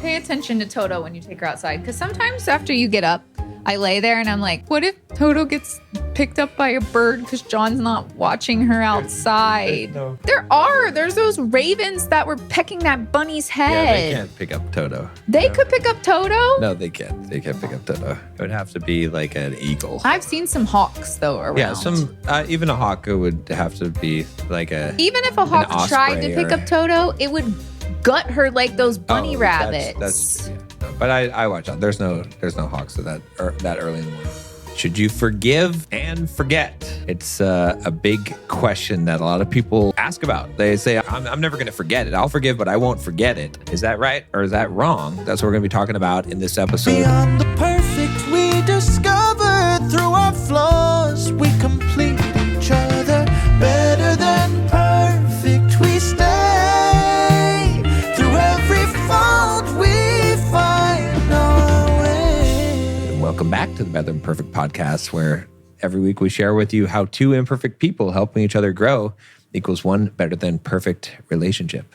pay attention to Toto when you take her outside. Because sometimes after you get up, I lay there and I'm like, what if Toto gets picked up by a bird because John's not watching her outside? There's those ravens that were pecking that bunny's head. Yeah, they can't pick up Toto. They could pick up Toto? No, they can't. They can't pick up Toto. It would have to be like an eagle. I've seen some hawks though around. Yeah, even a hawk would have to be like a. Even if a hawk tried to pick up Toto, it would gut her like those bunny rabbits. That's true, yeah. No, but I watch out. There's no hawks that early in the morning. Should you forgive and forget? It's a big question that a lot of people ask about. They say, I'm never going to forget it. I'll forgive, but I won't forget it. Is that right or is that wrong? That's what we're going to be talking about in this episode. Beyond the perfect we discover, through our flaws we complete each other. Better than perfect we stay, through every fault we find our way. Welcome back to the Better Than Perfect podcast, where every week we share with you how two imperfect people helping each other grow equals one better than perfect relationship.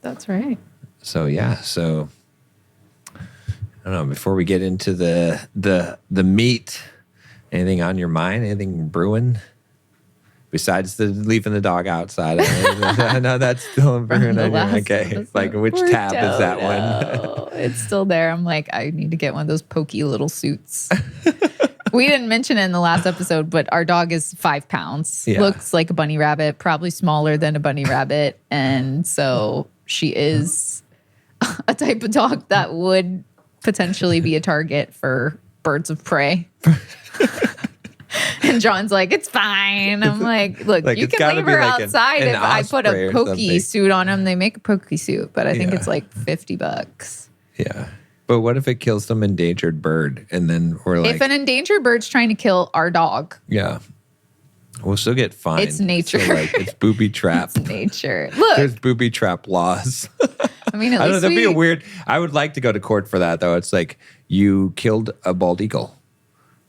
That's right. So I don't know, before we get into the meat, anything on your mind? Anything brewing? Besides the leaving the dog outside. I know that's still brewing. Okay. Like, which tab is that one? It's still there. I'm like, I need to get one of those pokey little suits. We didn't mention it in the last episode, but our dog is 5 pounds. Yeah. Looks like a bunny rabbit, probably smaller than a bunny rabbit. And so she is a type of dog that would potentially be a target for birds of prey. And John's like, it's fine. I'm like, look, you can leave her outside if I put a pokey suit on him. They make a pokey suit, but I think it's like $50. Yeah. But what if it kills some endangered bird? And then we're like, if an endangered bird's trying to kill our dog. Yeah. We'll still get fined. It's nature. So like, it's booby trap. It's nature. Look. There's booby trap laws. I mean, at I don't know, least that'd be a weird. I would like to go to court for that, though. It's like, you killed a bald eagle.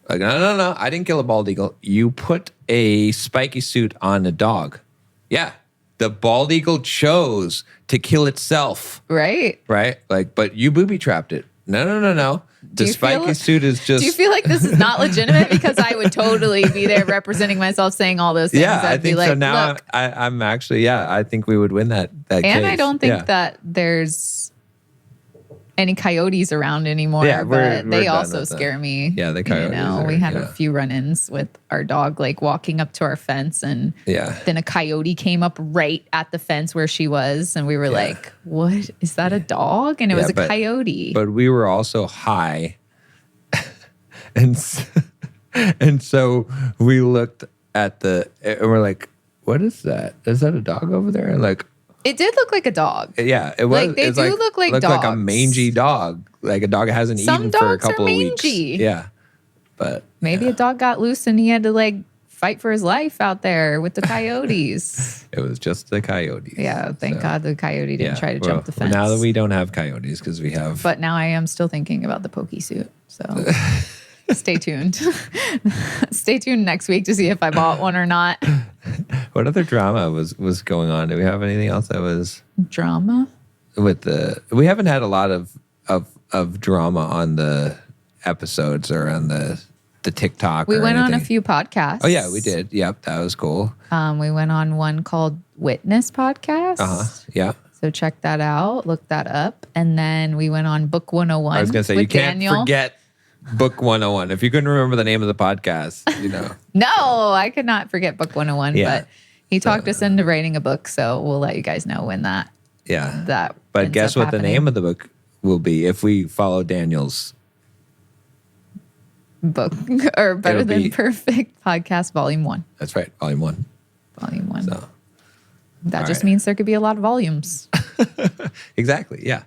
Like, no, I didn't kill a bald eagle. You put a spiky suit on a dog. Yeah. The bald eagle chose to kill itself. Right. Right? Like, but you booby trapped it. No. The spiky suit is just. Do you feel like this is not legitimate? Because I would totally be there representing myself, saying all those things. Yeah, I think like, so. Now I'm actually, I think we would win that case. And I don't think that there's any coyotes around anymore, but they also scare me. Yeah, the coyotes. We had a few run-ins with our dog, like walking up to our fence, and then a coyote came up right at the fence where she was, and we were like, "What is that? A dog?" And it was a coyote. But we were also high, and so we looked at and we're like, "What is that? Is that a dog over there?" And like. It did look like a dog. Yeah, it was. Like, they do look like dogs. Looked like a mangy dog. Like a dog hasn't eaten for a couple of weeks. Yeah, but maybe a dog got loose and he had to like fight for his life out there with the coyotes. It was just the coyotes. Yeah, thank God the coyote didn't try to jump the fence. Now that we don't have coyotes because we have. But now I am still thinking about the pokey suit. So stay tuned. Stay tuned next week to see if I bought one or not. What other drama was going on? Do we have anything else that was drama? We haven't had a lot of drama on the episodes or on the TikTok. We went on a few podcasts. Oh yeah, we did. Yep, that was cool. We went on one called Witness Podcast. Yeah. So check that out. Look that up. And then we went on Book 101. I was going to say, you can't forget Book 101. If you couldn't remember the name of the podcast, No, I could not forget Book 101, but he talked us into writing a book, so we'll let you guys know when that. Yeah. But guess what the name of the book will be if we follow Daniel's book, or Better Than Perfect Podcast Volume 1. That's right, Volume 1. Volume 1. So that just means there could be a lot of volumes. Exactly, yeah.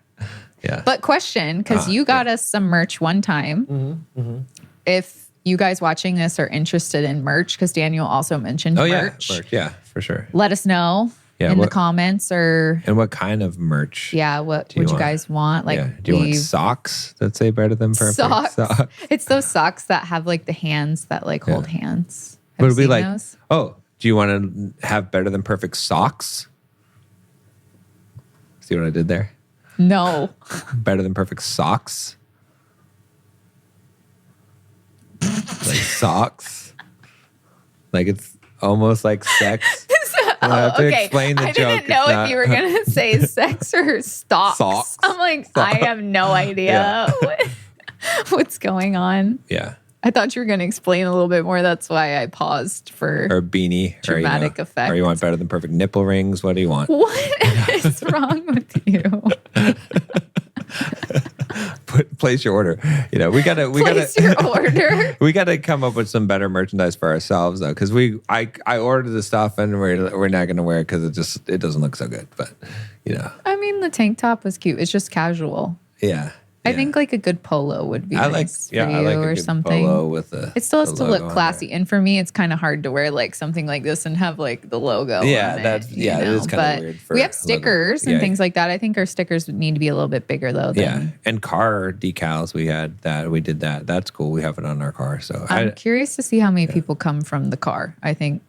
Yeah. But question, because you got us some merch one time. Mm-hmm, mm-hmm. If you guys watching this are interested in merch, because Daniel also mentioned merch. Yeah, for sure. Let us know in the comments And what kind of merch? Yeah, what would you guys want? Like, do you want socks that say Better Than Perfect? Socks. It's those socks that have like the hands that like hold hands. Would it be like, those? Oh, do you want to have Better Than Perfect socks? See what I did there? No. Better than perfect socks. Like socks. Like it's almost like sex. I have to explain the I joke. didn't know if you were going to say sex or stocks. Socks. I'm like, I have no idea what's going on. Yeah. I thought you were going to explain a little bit more. That's why I paused for Or beanie. dramatic or, effect. Or you want better than perfect nipple rings? What do you want? What is wrong with you? Place your order. We gotta Place your order. we gotta come up with some better merchandise for ourselves though, because I ordered the stuff and we're not gonna wear it because it doesn't look so good. But I mean, the tank top was cute. It's just casual. Yeah. I think like a good polo would be nice for you I like a or good something. Polo with it still has to look logo classy, and for me, it's kind of hard to wear like something like this and have like the logo. Yeah, on it is kind of weird. We have stickers and things like that. I think our stickers would need to be a little bit bigger though. And car decals. We did that. That's cool. We have it on our car. So I'm curious to see how many people come from the car. I think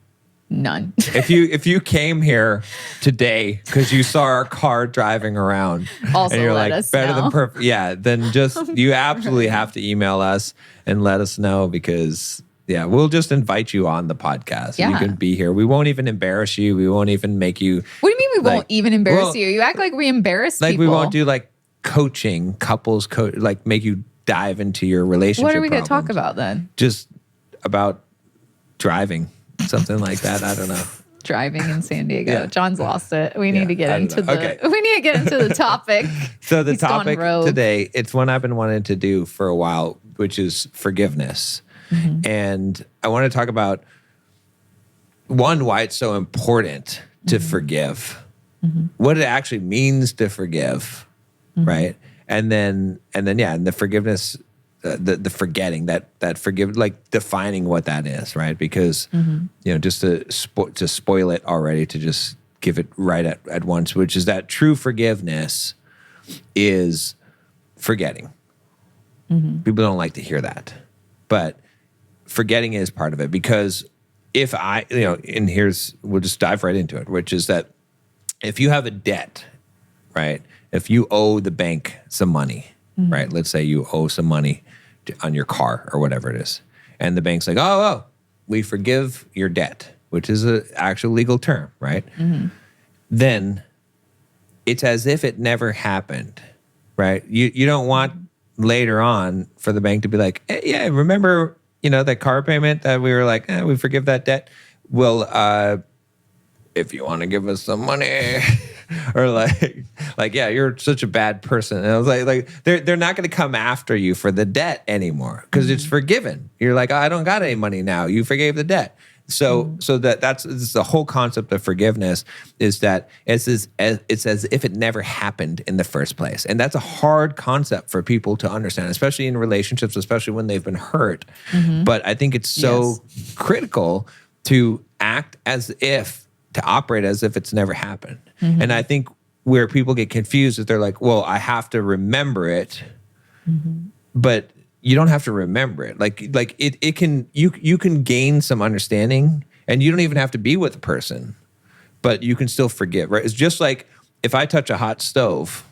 none. if you came here today because you saw our car driving around Also and you're let like us better know. than perfect, then just you absolutely have to email us and let us know because we'll just invite you on the podcast. You can be here. We won't even embarrass you. We won't even make you. What do you mean we won't even embarrass you? You act like we embarrass people. We won't do like coaching, couples like make you dive into your relationship. What are we going to problems. talk about then? Just about driving. Something like that. I don't know. Driving in San Diego. John's lost it. We need to get into Okay. we need to get into the topic. So the He's gone topic rogue. today, it's one I've been wanting to do for a while, which is forgiveness. And I want to talk about why it's so important to forgive. What it actually means to forgive, right? And then the forgiveness the forgetting that forgive, like defining what that is, right? Because just to spoil it already, to just give it right at once, which is that true forgiveness is forgetting. People don't like to hear that, but forgetting is part of it. Because if we'll just dive right into it, which is that if you have a debt, right? If you owe the bank some money, right? Let's say you owe some money on your car or whatever it is. And the bank's like, oh, we forgive your debt, which is an actual legal term, right? Then it's as if it never happened, right? You don't want later on for the bank to be like, hey, remember, that car payment that we were like, we forgive that debt? Well, if you want to give us some money... or like, you're such a bad person. And I was like they're not going to come after you for the debt anymore because it's forgiven. You're like, I don't got any money now. You forgave the debt. So that's the whole concept of forgiveness, is that it's as if it never happened in the first place. And that's a hard concept for people to understand, especially in relationships, especially when they've been hurt. But I think it's so critical to operate as if it's never happened. And I think where people get confused is they're like, well, I have to remember it, but you don't have to remember it. Like it can, you can gain some understanding, and you don't even have to be with a person, but you can still forgive, right? It's just like if I touch a hot stove,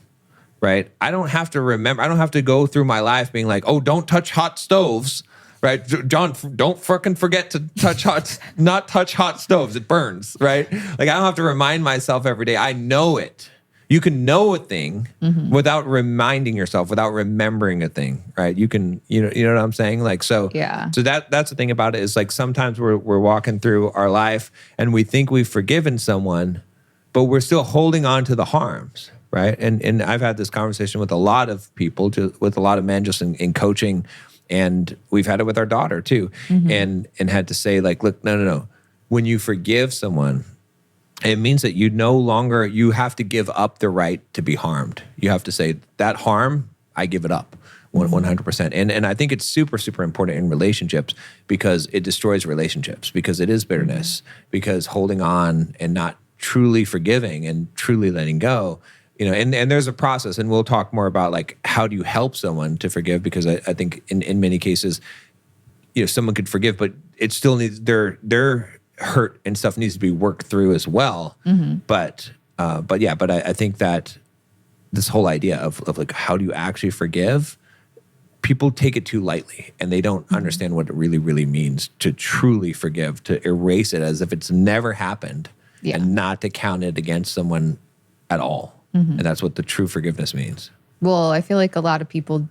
right? I don't have to remember, I don't have to go through my life being like, oh, don't touch hot stoves. Right, John, don't fucking forget to not touch hot stoves. It burns, right? Like I don't have to remind myself every day. I know it. You can know a thing without reminding yourself, without remembering a thing, right? You can, you know what I'm saying? Like, so that's the thing about it, is like sometimes we're walking through our life and we think we've forgiven someone, but we're still holding on to the harms, right? And I've had this conversation with a lot of people, with a lot of men, just in coaching. And we've had it with our daughter too, and had to say like, look, no. When you forgive someone, it means that you have to give up the right to be harmed. You have to say that harm, I give it up 100%. And I think it's super, super important in relationships, because it destroys relationships, because it is bitterness, because holding on and not truly forgiving and truly letting go, and there's a process, and we'll talk more about like how do you help someone to forgive, because I think in many cases, someone could forgive, but it still needs their hurt and stuff needs to be worked through as well. But I think that this whole idea of like, how do you actually forgive? People take it too lightly, and they don't understand what it really, really means to truly forgive, to erase it as if it's never happened, and not to count it against someone at all. And that's what the true forgiveness means. Well, I feel like a lot of people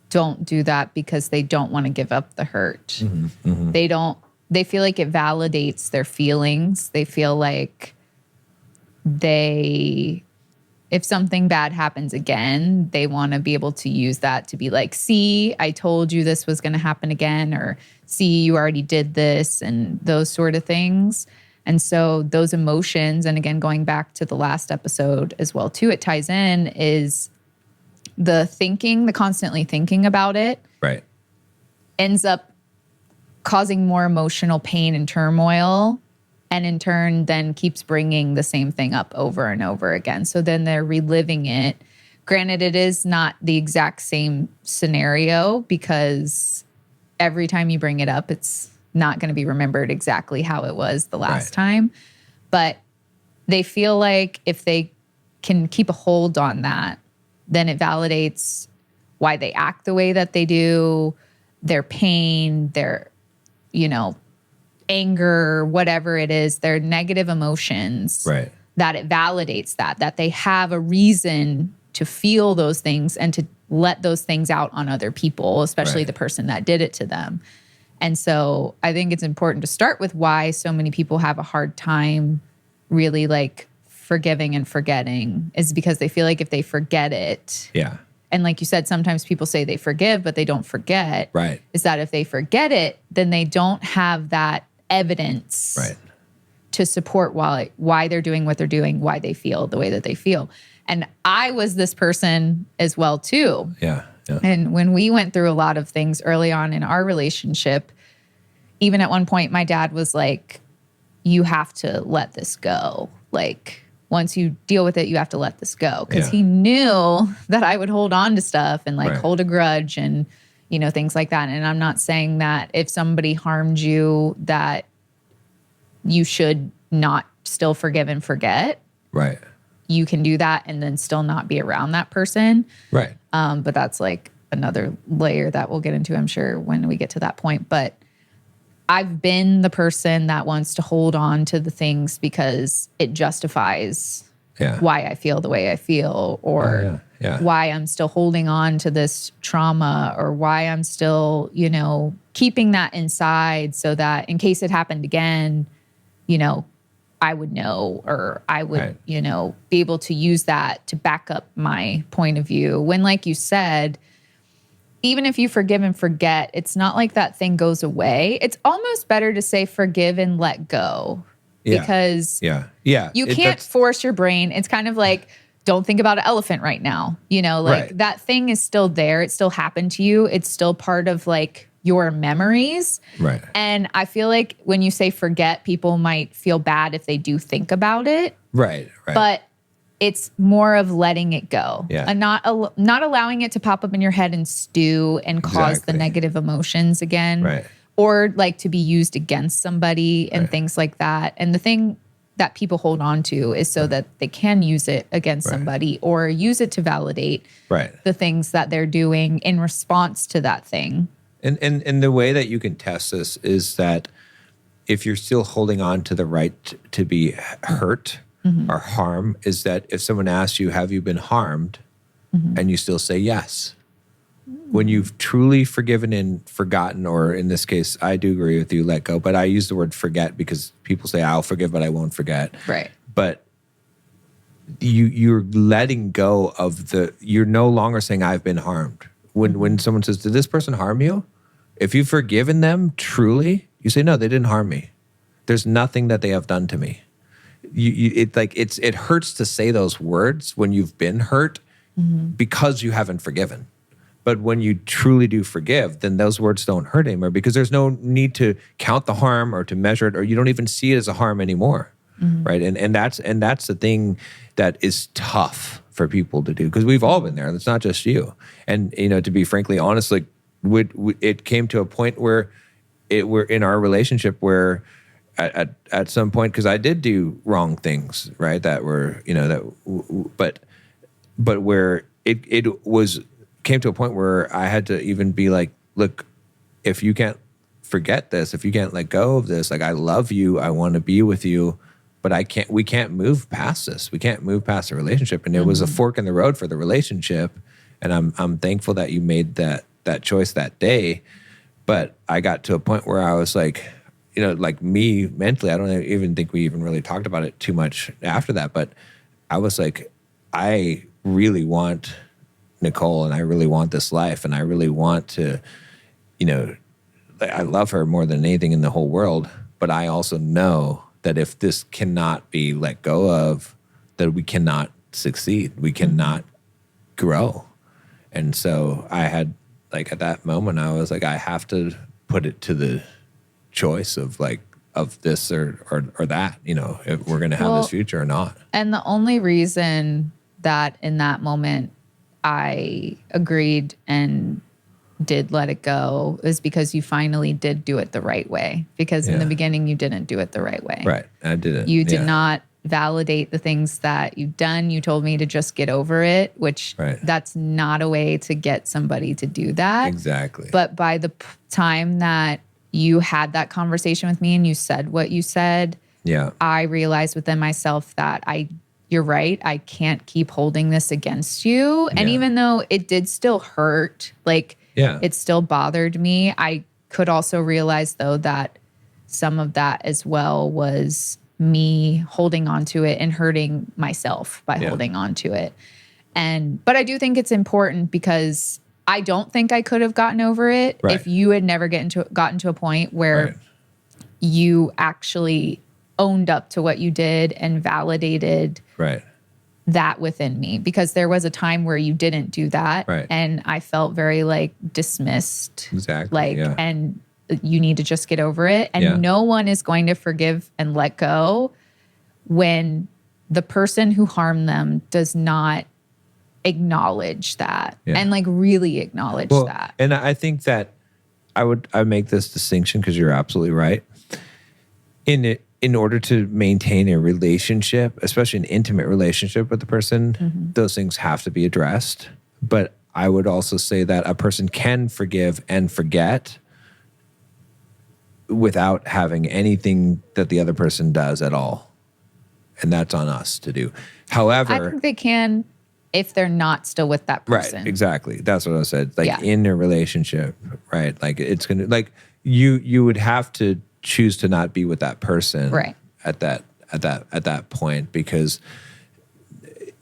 don't do that because they don't want to give up the hurt. They feel like it validates their feelings. They feel like if something bad happens again, they want to be able to use that to be like, see, I told you this was going to happen again, or see, you already did this, and those sort of things. And so those emotions, and again, going back to the last episode as well too, it ties in, is the constantly thinking about it, right, ends up causing more emotional pain and turmoil, and in turn then keeps bringing the same thing up over and over again. So then they're reliving it. Granted, it is not the exact same scenario, because every time you bring it up, it's not going to be remembered exactly how it was the last time. But they feel like if they can keep a hold on that, then it validates why they act the way that they do, their pain, their, anger, whatever it is, their negative emotions, that it validates that they have a reason to feel those things and to let those things out on other people, especially the person that did it to them. And so I think it's important to start with why so many people have a hard time really like forgiving and forgetting, is because they feel like if they forget it. Yeah. And like you said, sometimes people say they forgive, but they don't forget. Right. Is that if they forget it, then they don't have that evidence to support why they're doing what they're doing, why they feel the way that they feel. And I was this person as well too. Yeah. And when we went through a lot of things early on in our relationship, even at one point, my dad was like, you have to let this go. Like, once you deal with it, you have to let this go. Because he knew that I would hold on to stuff and like hold a grudge and, things like that. And I'm not saying that if somebody harmed you, that you should not still forgive and forget. Right. You can do that and then still not be around that person. Right. But that's like another layer that we'll get into, I'm sure, when we get to that point. But I've been the person that wants to hold on to the things because it justifies why I feel the way I feel, or why I'm still holding on to this trauma, or why I'm still, keeping that inside so that in case it happened again, I would know, or I would, be able to use that to back up my point of view. When, like you said, even if you forgive and forget, it's not like that thing goes away. It's almost better to say forgive and let go. Because you can't force your brain. It's kind of like, don't think about an elephant right now. That thing is still there. It still happened to you. It's still part of like your memories. Right. And I feel like when you say forget, people might feel bad if they do think about it. Right. But it's more of letting it go, and not allowing it to pop up in your head and stew and cause the negative emotions again. Right. Or like to be used against somebody and things like that. And the thing that people hold on to is so that they can use it against somebody, or use it to validate the things that they're doing in response to that thing. And the way that you can test this is that if you're still holding on to the right to be hurt or harm, is that if someone asks you, have you been harmed? And you still say yes. When you've truly forgiven and forgotten, or in this case, I do agree with you, let go, but I use the word forget because people say, I'll forgive, but I won't forget. Right. But you're letting go of you're no longer saying, I've been harmed. When someone says, did this person harm you? If you've forgiven them truly, you say, no, they didn't harm me. There's nothing that they have done to me. It hurts to say those words when you've been hurt because you haven't forgiven. But when you truly do forgive, then those words don't hurt anymore, because there's no need to count the harm or to measure it, or you don't even see it as a harm anymore, right? And that's the thing that is tough for people to do, because we've all been there. It's not just you. And to be frankly honest, like it came to a point where we're in our relationship where at some point, because I did do wrong things, right? That were but but where it came to a point where I had to even be like, look, if you can't forget this, if you can't let go of this, like, I love you, I want to be with you, but we can't move past this. We can't move past the relationship. And it was a fork in the road for the relationship. And I'm thankful that you made that choice that day. But I got to a point where I was like, like me mentally, I don't even think we even really talked about it too much after that. But I was like, I really want Nicole, and I really want this life, and I really want to, I love her more than anything in the whole world. But I also know that if this cannot be let go of, that we cannot succeed. We cannot grow. And so I had, like, at that moment, I was like, I have to put it to the choice of this or that, if we're going to have this future or not. And the only reason that in that moment I agreed and did let it go is because you finally did do it the right way. Because in the beginning, you didn't do it the right way. Right. I didn't. You did not validate the things that you've done. You told me to just get over it, which that's not a way to get somebody to do that. Exactly. But by the time that you had that conversation with me and you said what you said, I realized within myself that you're right. I can't keep holding this against you. And even though it did still hurt, it still bothered me, I could also realize, though, that some of that as well was me holding on to it and hurting myself by holding on to it. But I do think it's important because I don't think I could have gotten over it if you had never gotten to a point where you actually owned up to what you did and validated that within me. Because there was a time where you didn't do that. And I felt very dismissed. Exactly. And you need to just get over it. And no one is going to forgive and let go when the person who harmed them does not acknowledge that and really acknowledge that. And I think that I make this distinction because you're absolutely right. In order to maintain a relationship, especially an intimate relationship with the person, those things have to be addressed. But I would also say that a person can forgive and forget without having anything that the other person does at all. And that's on us to do. However, I think they can if they're not still with that person. Right, exactly. That's what I said. In a relationship, right? It's going to, you would have to choose to not be with that person at that point, because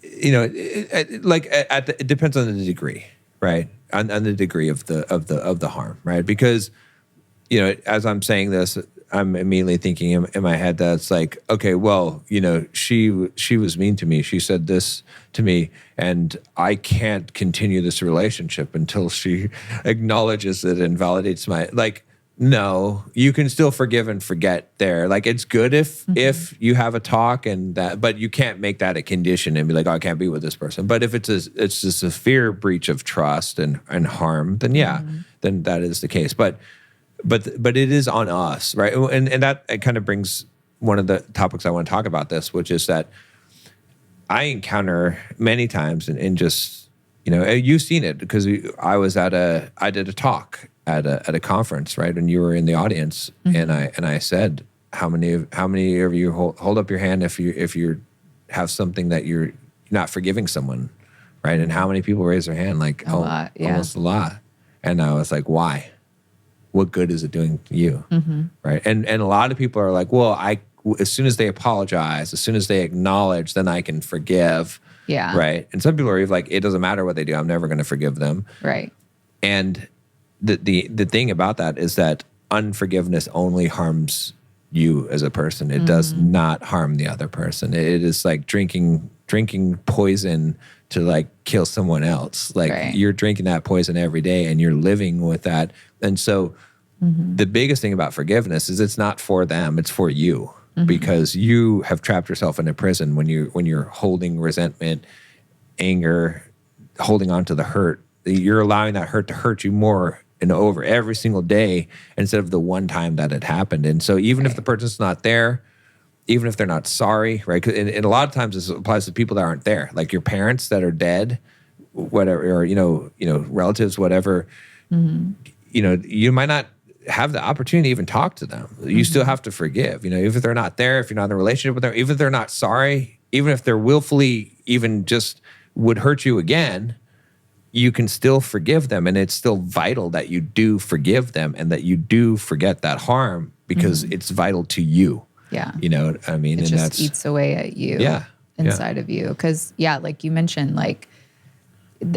it depends on the degree, right? On the degree of the harm, right? Because as I'm saying this, I'm immediately thinking in my head that's like, okay, well, she was mean to me. She said this to me, and I can't continue this relationship until she acknowledges it and validates my no, you can still forgive and forget there. It's good if you have a talk and that, but you can't make that a condition and be like, oh, I can't be with this person. But if it's a severe breach of trust and harm, then then that is the case. But it is on us, right? And that kind of brings one of the topics I want to talk about this, which is that I encounter many times and just, you've seen it because I did a talk at a conference, right? And you were in the audience, and I said, how many of you hold up your hand if you have something that you're not forgiving someone, right? And how many people raise their hand? Almost a lot. And I was like, why? What good is it doing to you, right? And a lot of people are like, well, as soon as they apologize, as soon as they acknowledge, then I can forgive, right? And some people are like, it doesn't matter what they do, I'm never going to forgive them, right? And the thing about that is that unforgiveness only harms you as a person. It does not harm the other person. It is like drinking poison to kill someone else. You're drinking that poison every day and you're living with that. And so the biggest thing about forgiveness is it's not for them, it's for you. Because you have trapped yourself in a prison when you're holding resentment, anger, holding on to the hurt. You're allowing that hurt to hurt you more and over every single day instead of the one time that it happened. And so even if the person's not there, even if they're not sorry, right? And a lot of times this applies to people that aren't there, like your parents that are dead, whatever, or, relatives, whatever. You might not have the opportunity to even talk to them. You still have to forgive, even if they're not there, if you're not in a relationship with them, even if they're not sorry, even if they're willfully even just would hurt you again, you can still forgive them. And it's still vital that you do forgive them and that you do forget that harm because it's vital to you. Yeah. You know what I mean? It just eats away at you inside of you. Because, like you mentioned, like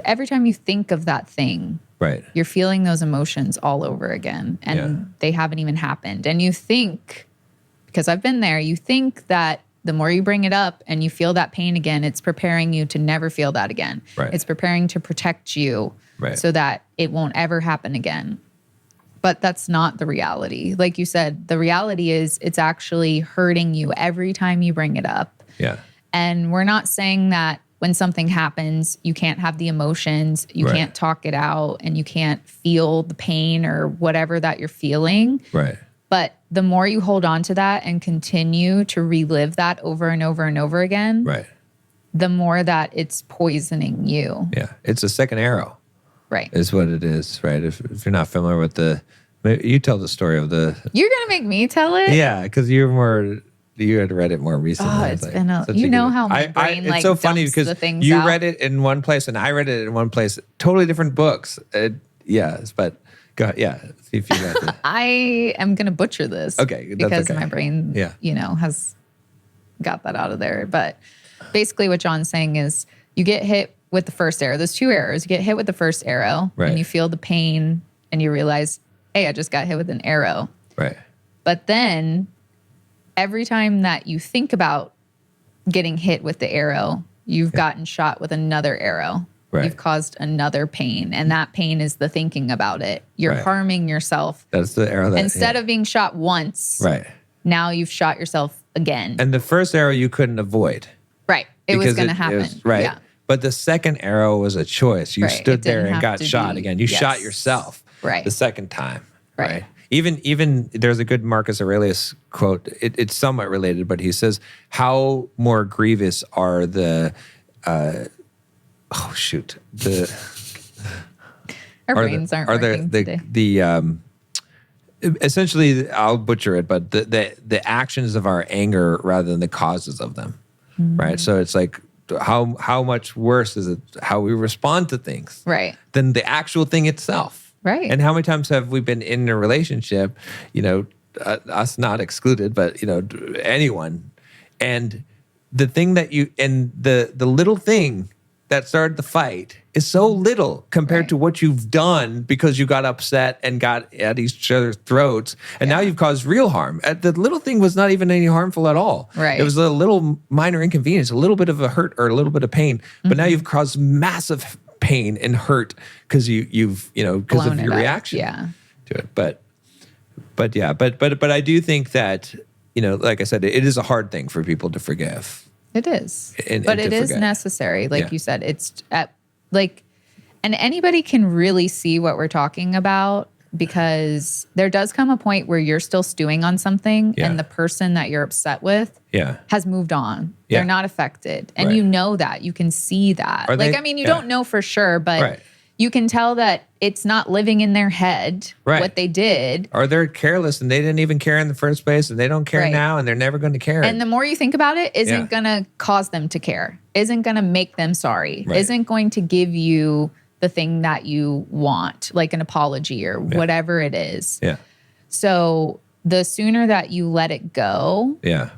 every time you think of that thing, right, you're feeling those emotions all over again. And they haven't even happened. And you think, because I've been there, you think that the more you bring it up and you feel that pain again, it's preparing you to never feel that again. Right. It's preparing to protect you so that it won't ever happen again. But that's not the reality. Like you said, the reality is it's actually hurting you every time you bring it up. Yeah. And we're not saying that when something happens, you can't have the emotions, you can't talk it out, and you can't feel the pain or whatever that you're feeling. Right. But the more you hold on to that and continue to relive that over and over and over again, right, the more that it's poisoning you. Yeah. It's a second arrow. Right. Is what it is, right? If you're not familiar with you tell the story of the... You're going to make me tell it? Yeah, because you had read it more recently. Oh, it's been how my brain it's so funny because you out. read it in one place and I read it in one place. Totally different books. Yes, but go ahead. Yeah, see if you got it. I am going to butcher this. Okay, that's because okay. my brain, has got that out of there. But basically what John's saying is you get hit with the first arrow. There's two arrows. You get hit with the first arrow and you feel the pain and you realize, hey, I just got hit with an arrow. Right. But then every time that you think about getting hit with the arrow, you've gotten shot with another arrow. Right. You've caused another pain. And that pain is the thinking about it. You're harming yourself. That's the arrow that... Instead of being shot once, now you've shot yourself again. And the first arrow you couldn't avoid. Right. It was going to happen. Right. Yeah. But the second arrow was a choice. You stood there and got shot again. You shot yourself the second time. Right. Even there's a good Marcus Aurelius quote. It's somewhat related, but he says, how more grievous are the... Our brains aren't working today. Essentially, I'll butcher it, but the actions of our anger rather than the causes of them, right? So it's like how much worse is it how we respond to things, than the actual thing itself, right? And how many times have we been in a relationship, us not excluded, but anyone, and the thing that the little thing that started the fight is so little compared to what you've done because you got upset and got at each other's throats. And now you've caused real harm. The little thing was not even any harmful at all. Right. It was a little minor inconvenience, a little bit of a hurt or a little bit of pain. But now you've caused massive pain and hurt because you've because of your reaction to it. But I do think that, like I said, it is a hard thing for people to forgive. It is. But it is necessary. Like you said, it's and anybody can really see what we're talking about because there does come a point where you're still stewing on something and the person that you're upset with has moved on. They're not affected. And you know that. You can see that. You don't know for sure, but you can tell that it's not living in their head what they did. Or they're careless and they didn't even care in the first place and they don't care now and they're never going to care. And the more you think about it, isn't going to cause them to care, isn't going to make them sorry, isn't going to give you the thing that you want, like an apology or whatever it is. Yeah. So the sooner that you let it go. Yeah.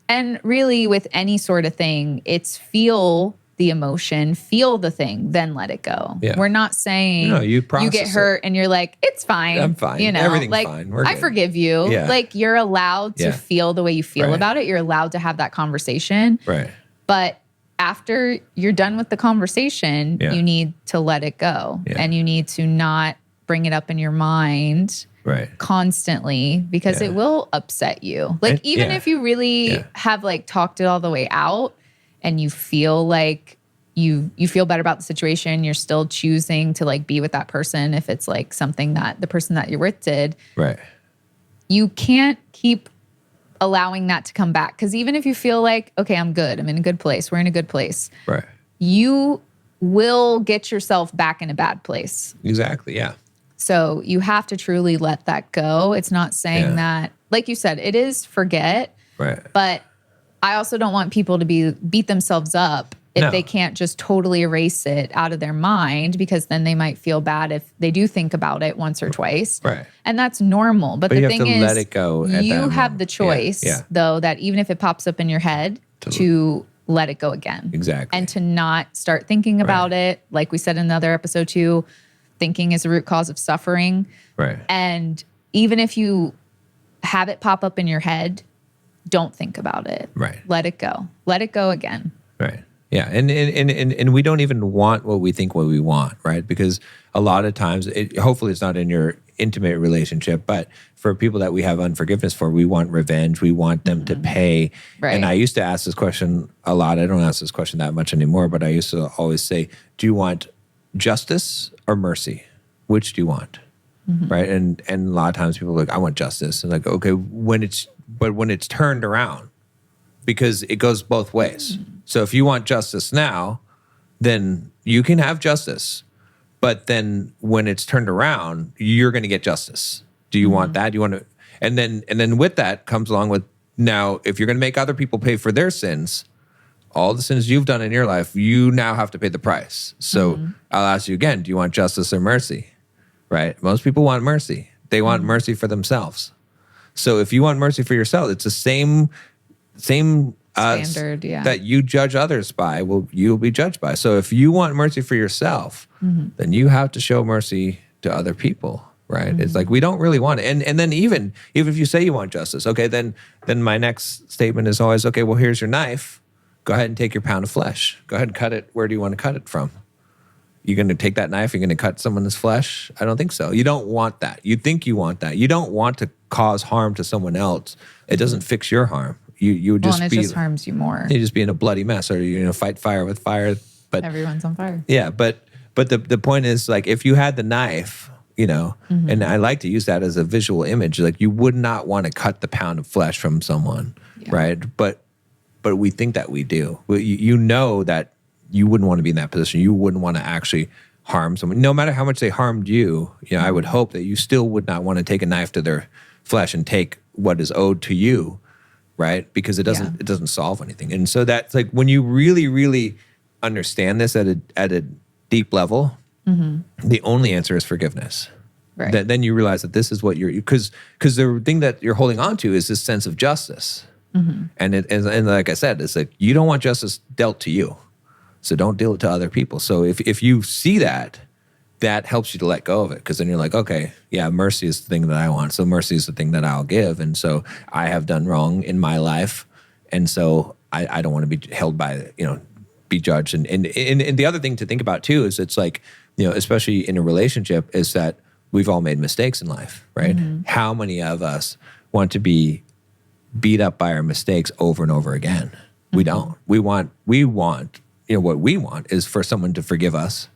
And really with any sort of thing, it's feel the emotion, feel the thing, then let it go. Yeah. We're not saying you get hurt and you're like, it's fine. I'm fine. Everything's fine. I forgive you. Yeah. Like you're allowed to feel the way you feel about it. You're allowed to have that conversation. Right. But after you're done with the conversation, you need to let it go. Yeah. And you need to not bring it up in your mind constantly because it will upset you. Like even if you really have like talked it all the way out, and you feel like you feel better about the situation, you're still choosing to like be with that person if it's like something that the person that you're with did. Right. You can't keep allowing that to come back. Because even if you feel like, okay, I'm good, I'm in a good place, we're in a good place, Right. you will get yourself back in a bad place. Exactly. Yeah. So you have to truly let that go. It's not saying that, like you said, it is forget. Right. But I also don't want people to beat themselves up if they can't just totally erase it out of their mind, because then they might feel bad if they do think about it once or twice. Right. And that's normal. But you the have thing to is, let it go at you that have moment. the choice, though, that even if it pops up in your head, to let it go again. Exactly. And to not start thinking about it. Like we said in another episode too, thinking is the root cause of suffering. Right. And even if you have it pop up in your head, don't think about it. Right. Let it go. Let it go again. Right. Yeah. And we don't even want what we think what we want, right? Because a lot of times, hopefully it's not in your intimate relationship, but for people that we have unforgiveness for, we want revenge. We want them to pay. Right. And I used to ask this question a lot. I don't ask this question that much anymore, but I used to always say, do you want justice or mercy? Which do you want? Right. And a lot of times people are like, I want justice. And like, okay, when it's turned around, because it goes both ways. So if you want justice now, then you can have justice. But then when it's turned around, you're going to get justice. Do you want that? Do you want to? And then with that comes along with, now, if you're going to make other people pay for their sins, all the sins you've done in your life, you now have to pay the price. So I'll ask you again, do you want justice or mercy? Right? Most people want mercy. They want mercy for themselves. So if you want mercy for yourself, it's the same Standard, that you judge others by, you'll be judged by. So if you want mercy for yourself, then you have to show mercy to other people, right? It's like, we don't really want it. And then even if you say you want justice, okay, then my next statement is always, okay, well, here's your knife. Go ahead and take your pound of flesh. Go ahead and cut it. Where do you want to cut it from? You're going to take that knife, you're going to cut someone's flesh? I don't think so. You don't want that. You think you want that. You don't want to cause harm to someone else. It doesn't fix your harm. You would just and it just harms you more. You just be in a bloody mess, or fight fire with fire. But everyone's on fire. Yeah, but the point is, like, if you had the knife, and I like to use that as a visual image, like, you would not want to cut the pound of flesh from someone, right? But we think that we do. You know that you wouldn't want to be in that position. You wouldn't want to actually harm someone, no matter how much they harmed you. I would hope that you still would not want to take a knife to their flesh and take what is owed to you, right? Because it doesn't solve anything. And so that's like, when you really, really understand this at a deep level, the only answer is forgiveness. Right. Then you realize that this is what because the thing that you're holding on to is this sense of justice. And like I said, it's like, you don't want justice dealt to you. So don't deal it to other people. So if you see that helps you to let go of it, because then you're like, okay, yeah, mercy is the thing that I want. So mercy is the thing that I'll give. And so I have done wrong in my life. And so I don't want to be held by, be judged. And the other thing to think about too is, it's like, especially in a relationship, is that we've all made mistakes in life, right? How many of us want to be beat up by our mistakes over and over again? We don't. We want, what we want is for someone to forgive us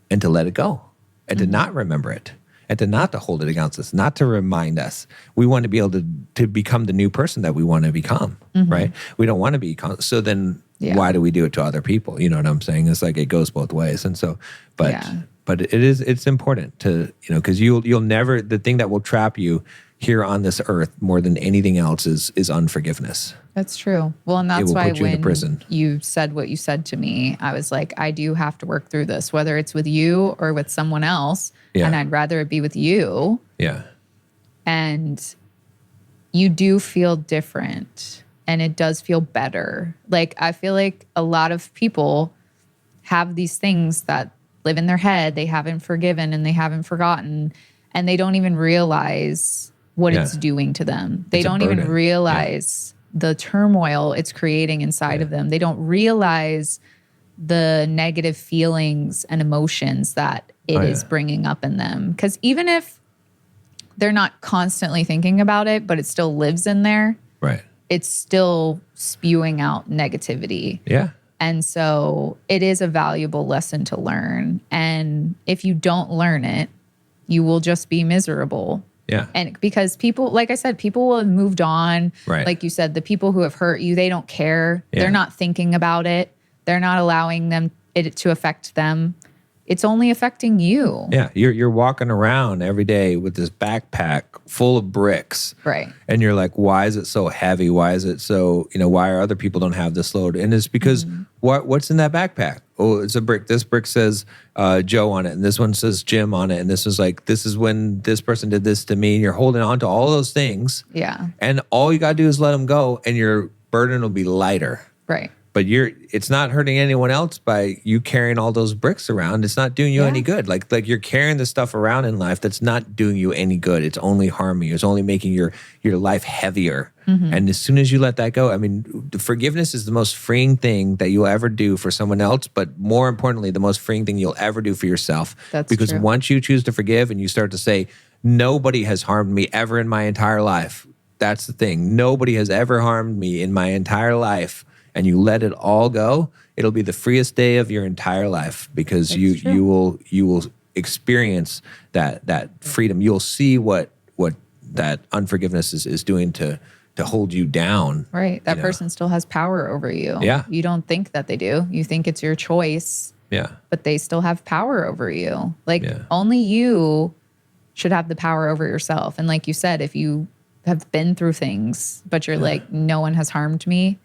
and to let it go, and to not remember it, and to not to hold it against us, not to remind us. We want to be able to become the new person that we want to become, right? We don't want to be, so then why do we do it to other people? You know what I'm saying? It's like, it goes both ways. And so, but it's important to, because you'll never, the thing that will trap you here on this earth more than anything else is unforgiveness. That's true. Well, and that's why when you said what you said to me, I was like, I do have to work through this, whether it's with you or with someone else. Yeah. And I'd rather it be with you. Yeah. And you do feel different, and it does feel better. Like, I feel like a lot of people have these things that live in their head. They haven't forgiven and they haven't forgotten, and they don't even realize what it's doing to them. They don't even realize the turmoil it's creating inside of them. They don't realize the negative feelings and emotions that it is bringing up in them. Because even if they're not constantly thinking about it, but it still lives in there, right? It's still spewing out negativity. Yeah. And so it is a valuable lesson to learn. And if you don't learn it, you will just be miserable. Yeah. And because people, like I said, people will have moved on. Right. Like you said, the people who have hurt you, they don't care. Yeah. They're not thinking about it. They're not allowing it to affect them. It's only affecting you. Yeah, you're walking around every day with this backpack full of bricks. Right. And you're like, why is it so heavy? Why is it so, why are other people don't have this load? And it's because what's in that backpack? Oh, it's a brick. This brick says Joe on it. And this one says Jim on it. And this is when this person did this to me. And you're holding on to all those things. Yeah. And all you got to do is let them go and your burden will be lighter. Right. But it's not hurting anyone else by you carrying all those bricks around. It's not doing you any good. Like you're carrying the stuff around in life that's not doing you any good. It's only harming you. It's only making your life heavier. And as soon as you let that go, I mean, forgiveness is the most freeing thing that you'll ever do for someone else. But more importantly, the most freeing thing you'll ever do for yourself. Because true. once you choose to forgive and you start to say, nobody has harmed me ever in my entire life. That's the thing. Nobody has ever harmed me in my entire life. And you let it all go, it'll be the freest day of your entire life because you will experience that freedom. You'll see what that unforgiveness is doing to hold you down. Right. That person still has power over you. Yeah. You don't think that they do. You think it's your choice. Yeah. But they still have power over you. Like only you should have the power over yourself. And like you said, if you have been through things, but you're like, no one has harmed me.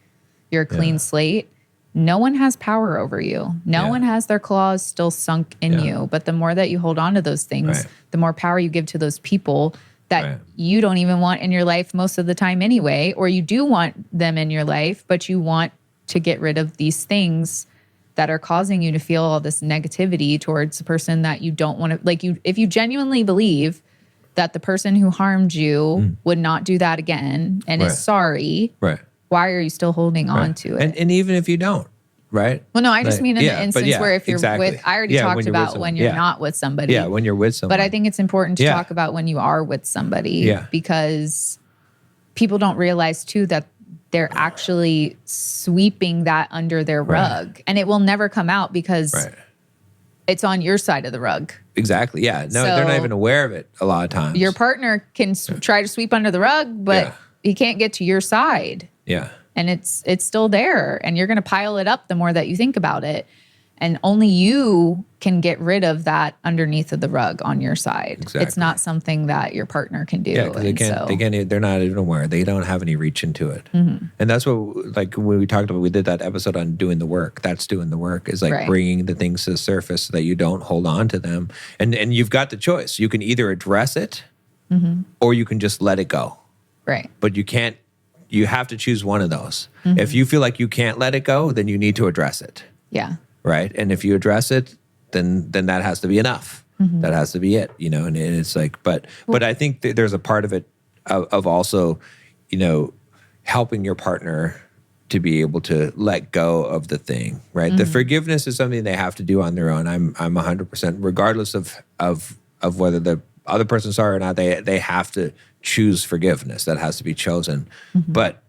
You're a clean slate. No one has power over you. No one has their claws still sunk in you. But the more that you hold on to those things, the more power you give to those people that you don't even want in your life most of the time anyway, or you do want them in your life, but you want to get rid of these things that are causing you to feel all this negativity towards the person that you don't want to, if you genuinely believe that the person who harmed you would not do that again and is sorry. Right. Why are you still holding on to it? And even if you don't, right? Well, no, I just mean in the instance where if you're with, I already talked about when you're not with somebody. Yeah, when you're with someone. But I think it's important to talk about when you are with somebody because people don't realize too that they're actually sweeping that under their rug. And it will never come out because it's on your side of the rug. Exactly, yeah. No, they're not even aware of it a lot of times. Your partner can try to sweep under the rug, but he can't get to your side. Yeah. And it's still there. And you're going to pile it up the more that you think about it. And only you can get rid of that underneath of the rug on your side. Exactly. It's not something that your partner can do. Yeah, because they're not even aware. They don't have any reach into it. And that's what, like when we talked about, we did that episode on doing the work. That's doing the work, is like bringing the things to the surface so that you don't hold on to them. And you've got the choice. You can either address it or you can just let it go. Right. But you have to choose one of those. If you feel like you can't let it go, then you need to address it. Yeah. Right. And if you address it, then that has to be enough. That has to be it, and it's like, but I think there's a part of it of also, helping your partner to be able to let go of the thing, right? The forgiveness is something they have to do on their own. I'm 100%, regardless of whether the other person's sorry or not, they have to choose forgiveness. That has to be chosen. But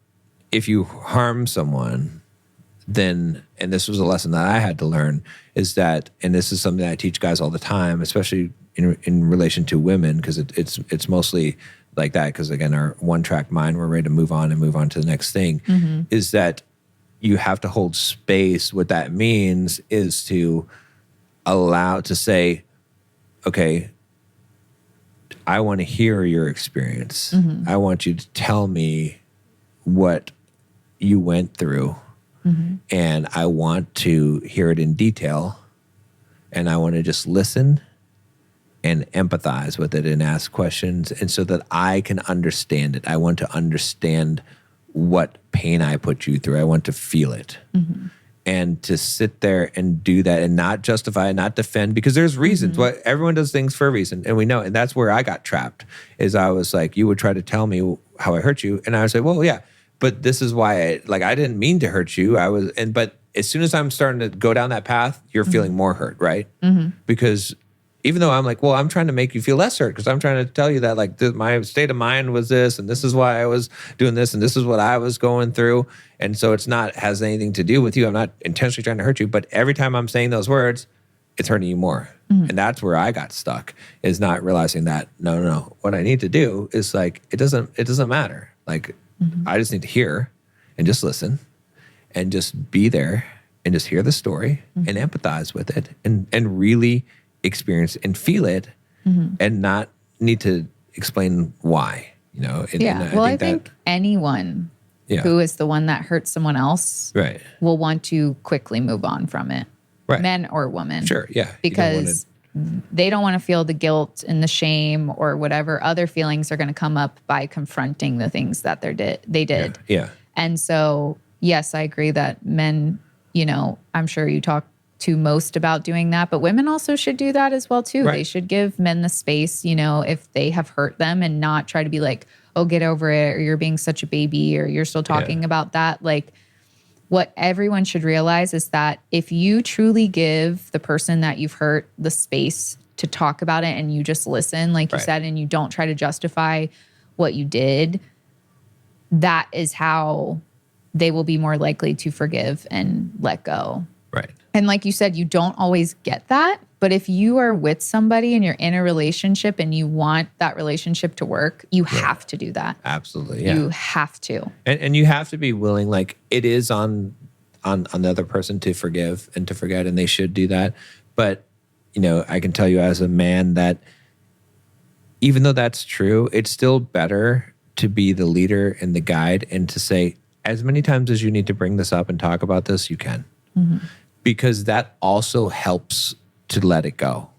if you harm someone, then, and this was a lesson that I had to learn, is that, and this is something that I teach guys all the time, especially in relation to women, because it's mostly like that, because again, our one-track mind, we're ready to move on to the next thing, is that you have to hold space. What that means is to allow, to say, okay, I want to hear your experience. I want you to tell me what you went through. And I want to hear it in detail. And I want to just listen and empathize with it and ask questions. And so that I can understand it. I want to understand what pain I put you through. I want to feel it. And to sit there and do that and not justify, not defend, because there's reasons. What everyone does things for a reason, and we know. And that's where I got trapped. Is I was like, you would try to tell me how I hurt you, and I would say, well, yeah, but this is why I didn't mean to hurt you. But as soon as I'm starting to go down that path, you're feeling more hurt, right? Because even though I'm like, well, I'm trying to make you feel less hurt, because I'm trying to tell you that like my state of mind was this, and this is why I was doing this, and this is what I was going through. And so it's not has anything to do with you. I'm not intentionally trying to hurt you, but every time I'm saying those words, it's hurting you more. And that's where I got stuck, is not realizing that, no. What I need to do is like, it doesn't matter. Like, I just need to hear and just listen and just be there and just hear the story and empathize with it and really experience and feel it and not need to explain why, you know? And I think anyone who is the one that hurts someone else will want to quickly move on from it. Right. Men or women. Sure, yeah. Because they don't want to feel the guilt and the shame or whatever other feelings are going to come up by confronting the things that they did. Yeah. And so, yes, I agree that men, you know, I'm sure you talk to most about doing that, but women also should do that as well too. Right. They should give men the space, you know, if they have hurt them, and not try to be like, oh, get over it, or you're being such a baby, or you're still talking about that. Like, what everyone should realize is that if you truly give the person that you've hurt the space to talk about it, and you just listen, like you said, and you don't try to justify what you did, that is how they will be more likely to forgive and let go. Right. And like you said, you don't always get that. But if you are with somebody and you're in a relationship and you want that relationship to work, you have to do that. Absolutely. Yeah. You have to. And you have to be willing, like, it is on the other person to forgive and to forget, and they should do that. But, you know, I can tell you as a man that even though that's true, it's still better to be the leader and the guide, and to say, as many times as you need to bring this up and talk about this, you can. Because that also helps to let it go,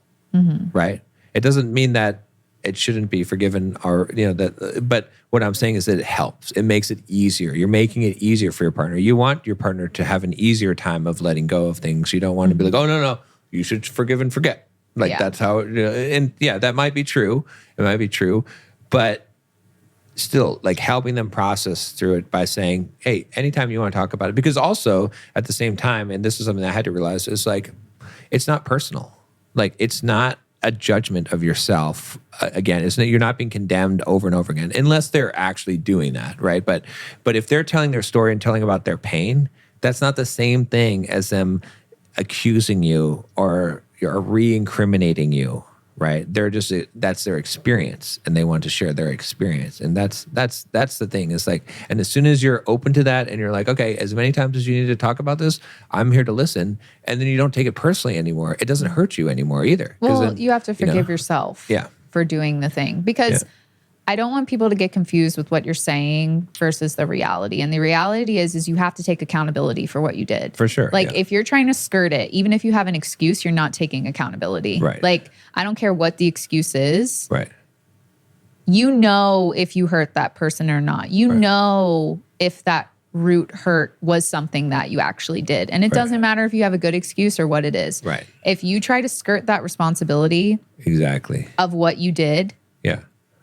right? It doesn't mean that it shouldn't be forgiven, or, you know, that. But what I'm saying is that it helps. It makes it easier. You're making it easier for your partner. You want your partner to have an easier time of letting go of things. You don't want to be like, oh, no, you should forgive and forget. Like, that's how, you know, and that might be true. It might be true, but still, like, helping them process through it by saying, hey, anytime you want to talk about it, because also at the same time, and this is something I had to realize, is like, it's not personal. Like, it's not a judgment of yourself. Again, it's not, you're not being condemned over and over again, unless they're actually doing that, right? But if they're telling their story and telling about their pain, that's not the same thing as them accusing you or re-incriminating you, right? They're just, that's their experience, and they want to share their experience. And that's the thing, is like, and as soon as you're open to that and you're like, okay, as many times as you need to talk about this, I'm here to listen. And then you don't take it personally anymore. It doesn't hurt you anymore either. Well, then, you have to forgive yourself for doing the thing, because I don't want people to get confused with what you're saying versus the reality. And the reality is you have to take accountability for what you did. For sure. Like, if you're trying to skirt it, even if you have an excuse, you're not taking accountability. Right. Like, I don't care what the excuse is. Right. You know if you hurt that person or not. You know if that root hurt was something that you actually did. And it doesn't matter if you have a good excuse or what it is. Right. If you try to skirt that responsibility of what you did,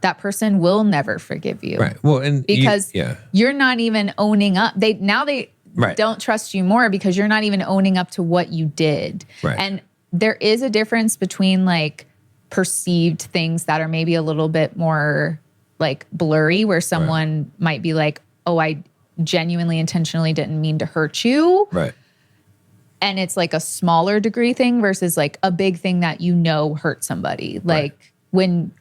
that person will never forgive you. Right. Well, and because you're not even owning up. They don't trust you more because you're not even owning up to what you did. Right. And there is a difference between, like, perceived things that are maybe a little bit more, like, blurry, where someone might be like, oh, I genuinely, intentionally didn't mean to hurt you. Right. And it's like a smaller degree thing versus like a big thing that hurt somebody. Like, when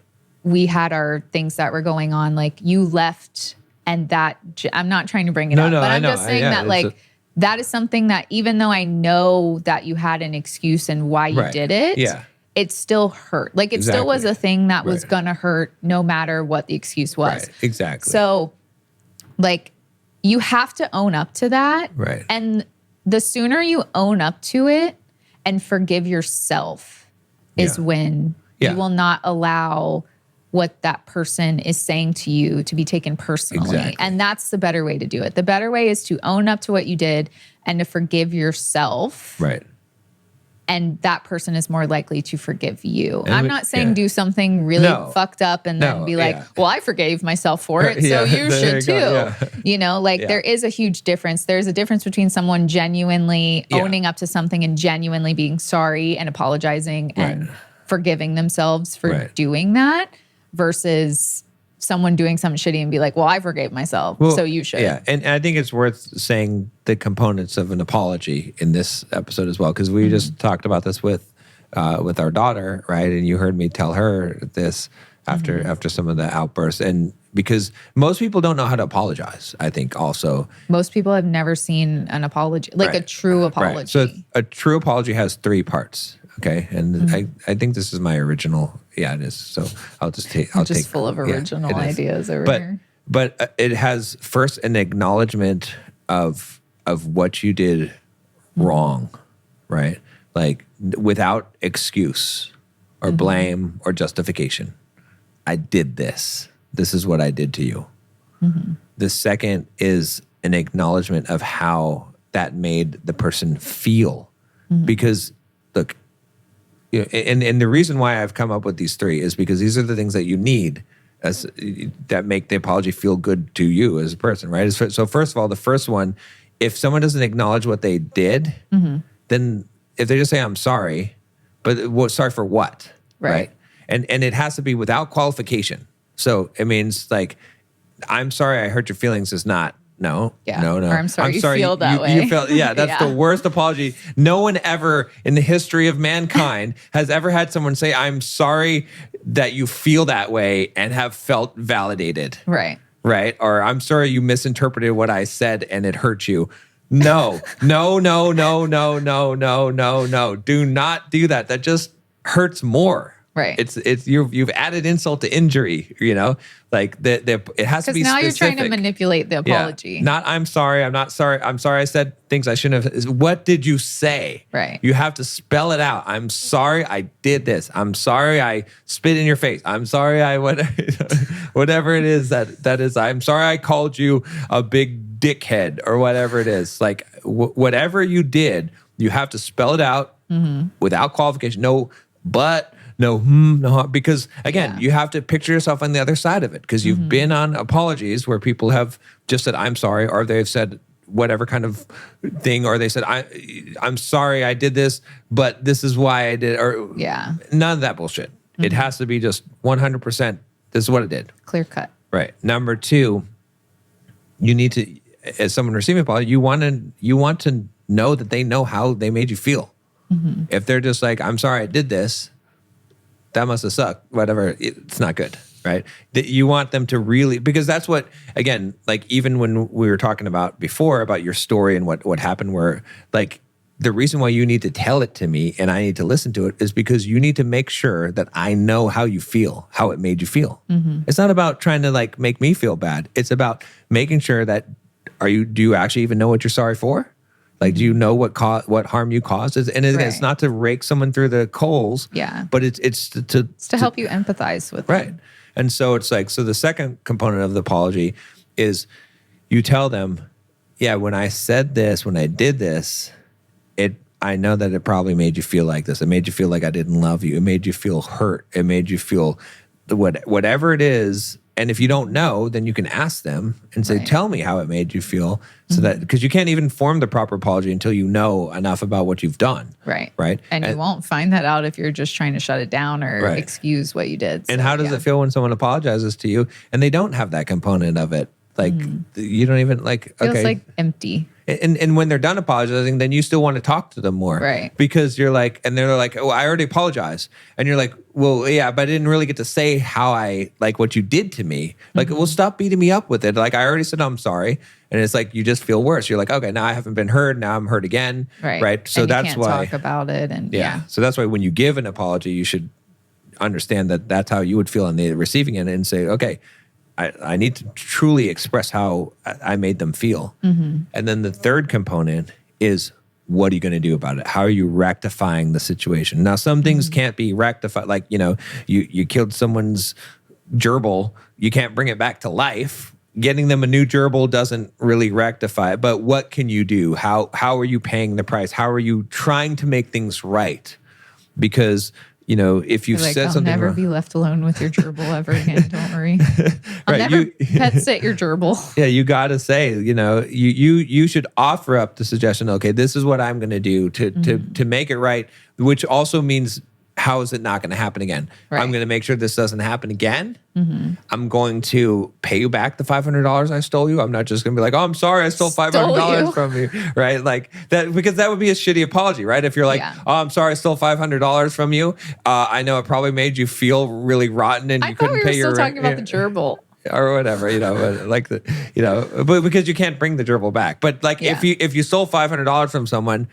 we had our things that were going on, like, you left, and that, I'm not trying to bring it up, but I'm just saying that, like, that is something that, even though I know that you had an excuse and why you did it, it still hurt. Like, it still was a thing that was gonna hurt no matter what the excuse was. Right. Exactly. So, like, you have to own up to that. Right. And the sooner you own up to it and forgive yourself is when you will not allow what that person is saying to you to be taken personally. Exactly. And that's the better way to do it. The better way is to own up to what you did and to forgive yourself. Right. And that person is more likely to forgive you. And I'm not saying do something really fucked up and then be like, well, I forgave myself for it, so you should too. You know, like, there is a huge difference. There's a difference between someone genuinely owning up to something and genuinely being sorry and apologizing and forgiving themselves for doing that, versus someone doing something shitty and be like, well, I forgave myself, so you should. Yeah, and I think it's worth saying the components of an apology in this episode as well, because we just talked about this with with our daughter, right? And you heard me tell her this after some of the outbursts, and because most people don't know how to apologize. I think also most people have never seen an apology, like a true apology. Right. So a true apology has 3 parts. Okay, and I think this is my original. Yeah, it is. So I'll just take. I'll just take, full of original ideas over here. But it has first an acknowledgement of what you did wrong, right? Like without excuse or blame or justification. I did this. This is what I did to you. The second is an acknowledgement of how that made the person feel. Because look, you know, and the reason why I've come up with these 3 is because these are the things that you need that make the apology feel good to you as a person, right? So first of all, the first one, if someone doesn't acknowledge what they did, then if they just say, I'm sorry, but sorry for what? Right? And it has to be without qualification. So it means like, I'm sorry I hurt your feelings is not, no. Or I'm sorry you feel that way. You felt, that's the worst apology. No one ever in the history of mankind has ever had someone say, I'm sorry that you feel that way and have felt validated. Right. Right? Or I'm sorry you misinterpreted what I said and it hurt you. No. No. Do not do that. That just hurts more. Right. It's you've added insult to injury, you know? Like it has to be specific. Because now you're trying to manipulate the apology. Yeah. Not I'm sorry, I'm not sorry. I'm sorry I said things I shouldn't have. What did you say? Right. You have to spell it out. I'm sorry I did this. I'm sorry I spit in your face. I'm sorry whatever it is that is. I'm sorry I called you a big dickhead or whatever it is. Like whatever you did, you have to spell it out without qualification. No, but no, because again, you have to picture yourself on the other side of it because you've been on apologies where people have just said, I'm sorry, or they've said whatever kind of thing, or they said, I'm sorry I did this, but this is why I did, or none of that bullshit. It has to be just 100%. This is what it did. Clear cut. Right. Number 2, you need to, as someone receiving apology, you want to know that they know how they made you feel. If they're just like, I'm sorry I did this, that must have sucked, whatever, it's not good, right? That you want them to really, because that's what, again, like even when we were talking about before about your story and what happened where like the reason why you need to tell it to me and I need to listen to it is because you need to make sure that I know how you feel, how it made you feel. It's not about trying to like make me feel bad. It's about making sure that do you actually even know what you're sorry for? Like, do you know what harm you caused? And it's not to rake someone through the coals. Yeah. But it's to help you empathize with them. Right. And so it's like, so the second component of the apology is you tell them, yeah, when I said this, when I did this, I know that it probably made you feel like this. It made you feel like I didn't love you. It made you feel hurt. It made you feel whatever it is. And if you don't know, then you can ask them and say, tell me how it made you feel. So that, because you can't even form the proper apology until you know enough about what you've done. Right. Right. And you won't find that out if you're just trying to shut it down or excuse what you did. And how does it feel when someone apologizes to you and they don't have that component of it? Like, you don't even like, feels like empty. And when they're done apologizing, then you still want to talk to them more. Right. Because you're like, and they're like, oh, I already apologized. And you're like, well, yeah, but I didn't really get to say how like what you did to me. Like, well, stop beating me up with it. Like, I already said I'm sorry. And it's like, you just feel worse. You're like, okay, now I haven't been heard. Now I'm hurt again. Right. So and that's you can't why. Talk about it. And So that's why when you give an apology, you should understand that that's how you would feel on the receiving end and say, okay, I need to truly express how I made them feel. And then the third component is, what are you going to do about it? How are you rectifying the situation? Now, some things can't be rectified. Like, you killed someone's gerbil. You can't bring it back to life. Getting them a new gerbil doesn't really rectify it. But what can you do? How are you paying the price? How are you trying to make things right? Because if you've said something I'll never wrong, be left alone with your gerbil ever again. Don't worry. I'll never pet sit your gerbil. Yeah, you got to say, you should offer up the suggestion. Okay, this is what I'm going to do to make it right. Which also means how is it not going to happen again? Right. I'm going to make sure this doesn't happen again. I'm going to pay you back the $500 I stole you. I'm not just going to be like, oh, I'm sorry, I stole $500 from you, right? Like that, because that would be a shitty apology, right? If you're like, oh, I'm sorry, I stole $500 from you. I know it probably made you feel really rotten, and you couldn't pay your rent. I thought we were still talking about the gerbil. Or whatever, but like but because you can't bring the gerbil back. But like if you stole $500 from someone,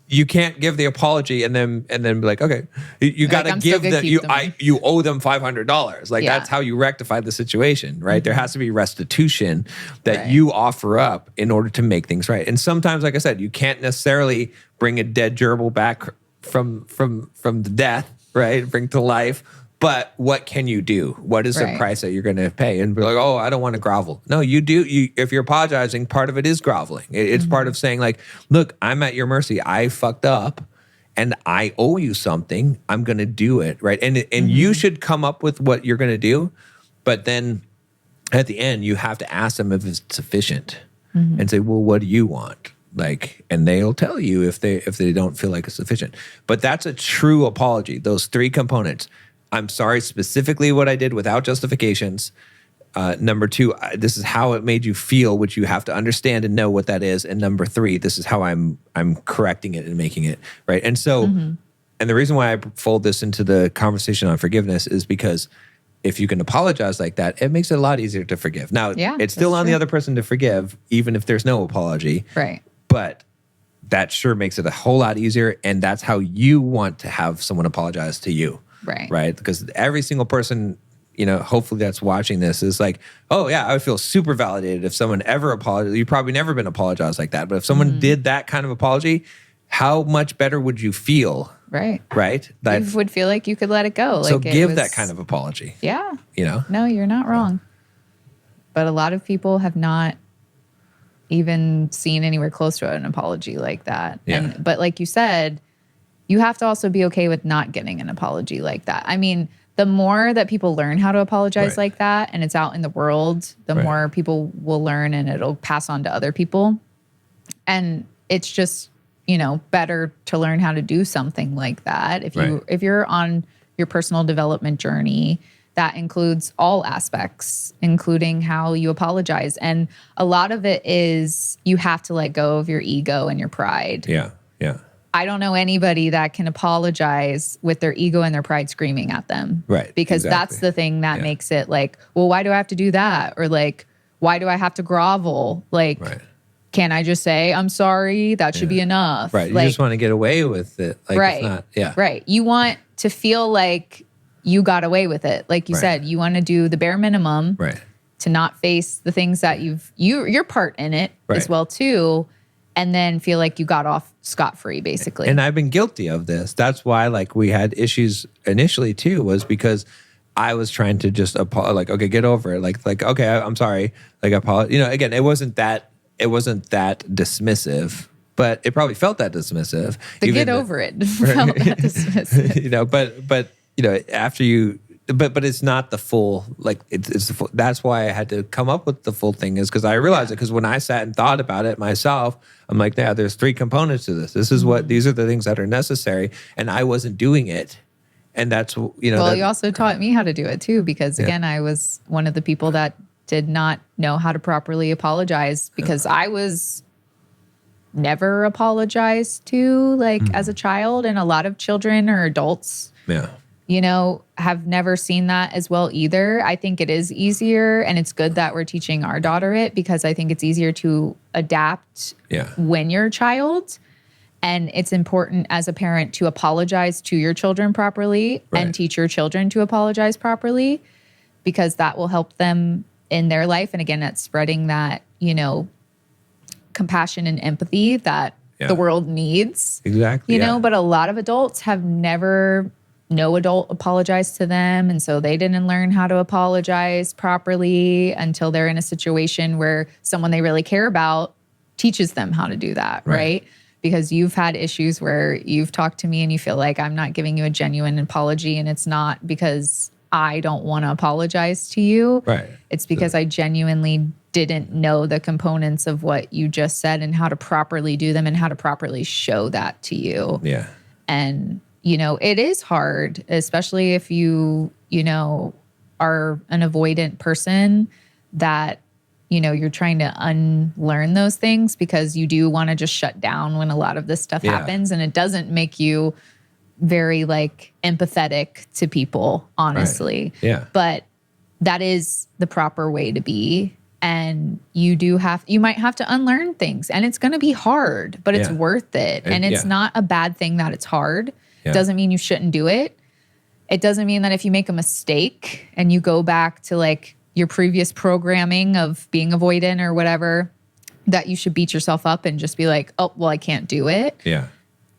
you can't give the apology and then be like, okay, you got to give them. You owe them $500. Like that's how you rectify the situation, right? There has to be restitution that you offer up in order to make things right. And sometimes, like I said, you can't necessarily bring a dead gerbil back from the death, right? Bring to life. But what can you do? What is the price that you're going to pay? And be like, oh, I don't want to grovel. No, you do. If you're apologizing, part of it is groveling. It's part of saying like, look, I'm at your mercy. I fucked up and I owe you something. I'm going to do it, right? And you should come up with what you're going to do. But then at the end, you have to ask them if it's sufficient and say, well, what do you want? Like, and they'll tell you if they don't feel like it's sufficient. But that's a true apology. Those 3 components. I'm sorry specifically what I did without justifications. Number 2, this is how it made you feel, which you have to understand and know what that is. And number 3, this is how I'm correcting it and making it right. And so, and the reason why I fold this into the conversation on forgiveness is because if you can apologize like that, it makes it a lot easier to forgive. Now, it's still on the other person to forgive, even if there's no apology. Right. But that sure makes it a whole lot easier. And that's how you want to have someone apologize to you. Right. Because every single person, hopefully that's watching this is like, oh yeah, I would feel super validated if someone ever apologized. You've probably never been apologized like that. But if someone did that kind of apology, how much better would you feel? Right. You would feel like you could let it go. So give that kind of apology. Yeah. No, you're not wrong. But a lot of people have not even seen anywhere close to an apology like that. Yeah. But like you said, you have to also be okay with not getting an apology like that. I mean, the more that people learn how to apologize like that and it's out in the world, the more people will learn and it'll pass on to other people. And it's just, better to learn how to do something like that. If you're on your personal development journey, that includes all aspects, including how you apologize. And a lot of it is you have to let go of your ego and your pride. Yeah. I don't know anybody that can apologize with their ego and their pride screaming at them. Right. Because that's the thing that makes it like, well, why do I have to do that? Or like, why do I have to grovel? Like, can I just say, I'm sorry? That should be enough. Right. You just want to get away with it. Like, it's not, Right. You want to feel like you got away with it. Like you said, you want to do the bare minimum to not face the things that your part in it as well too. And then feel like you got off scot-free, basically. And I've been guilty of this. That's why, like, we had issues initially too, was because I was trying to just like, okay, get over it. Like, okay, I'm sorry. Like, apologize. Again, it wasn't that dismissive, but it probably felt that dismissive. Get over it felt that dismissive. But after you. But it's not the full, like, it's the full, that's why I had to come up with the full thing, is because I realized it. Because when I sat and thought about it myself, I'm like, yeah, there's 3 components to this. These are the things that are necessary. And I wasn't doing it. And that's, Well, you also taught me how to do it too, because again, I was one of the people that did not know how to properly apologize because I was never apologized to, like, as a child. And a lot of children or adults, have never seen that as well either. I think it is easier, and it's good that we're teaching our daughter it, because I think it's easier to adapt when you're a child. And it's important as a parent to apologize to your children properly and teach your children to apologize properly, because that will help them in their life. And again, that's spreading that, compassion and empathy that the world needs. Exactly. But a lot of adults have no adult apologized to them. And so they didn't learn how to apologize properly until they're in a situation where someone they really care about teaches them how to do that, right? Because you've had issues where you've talked to me and you feel like I'm not giving you a genuine apology, and it's not because I don't want to apologize to you. Right. It's because I genuinely didn't know the components of what you just said and how to properly do them and how to properly show that to you. Yeah. And it is hard, especially if you are an avoidant person that, you're trying to unlearn those things because you do want to just shut down when a lot of this stuff happens, and it doesn't make you very like empathetic to people, honestly. Right. Yeah. But that is the proper way to be. And you might have to unlearn things, and it's going to be hard, but it's worth it. And it's not a bad thing that it's hard. It doesn't mean you shouldn't do it. It doesn't mean that if you make a mistake and you go back to like your previous programming of being avoidant or whatever, that you should beat yourself up and just be like, oh, well, I can't do it. Yeah.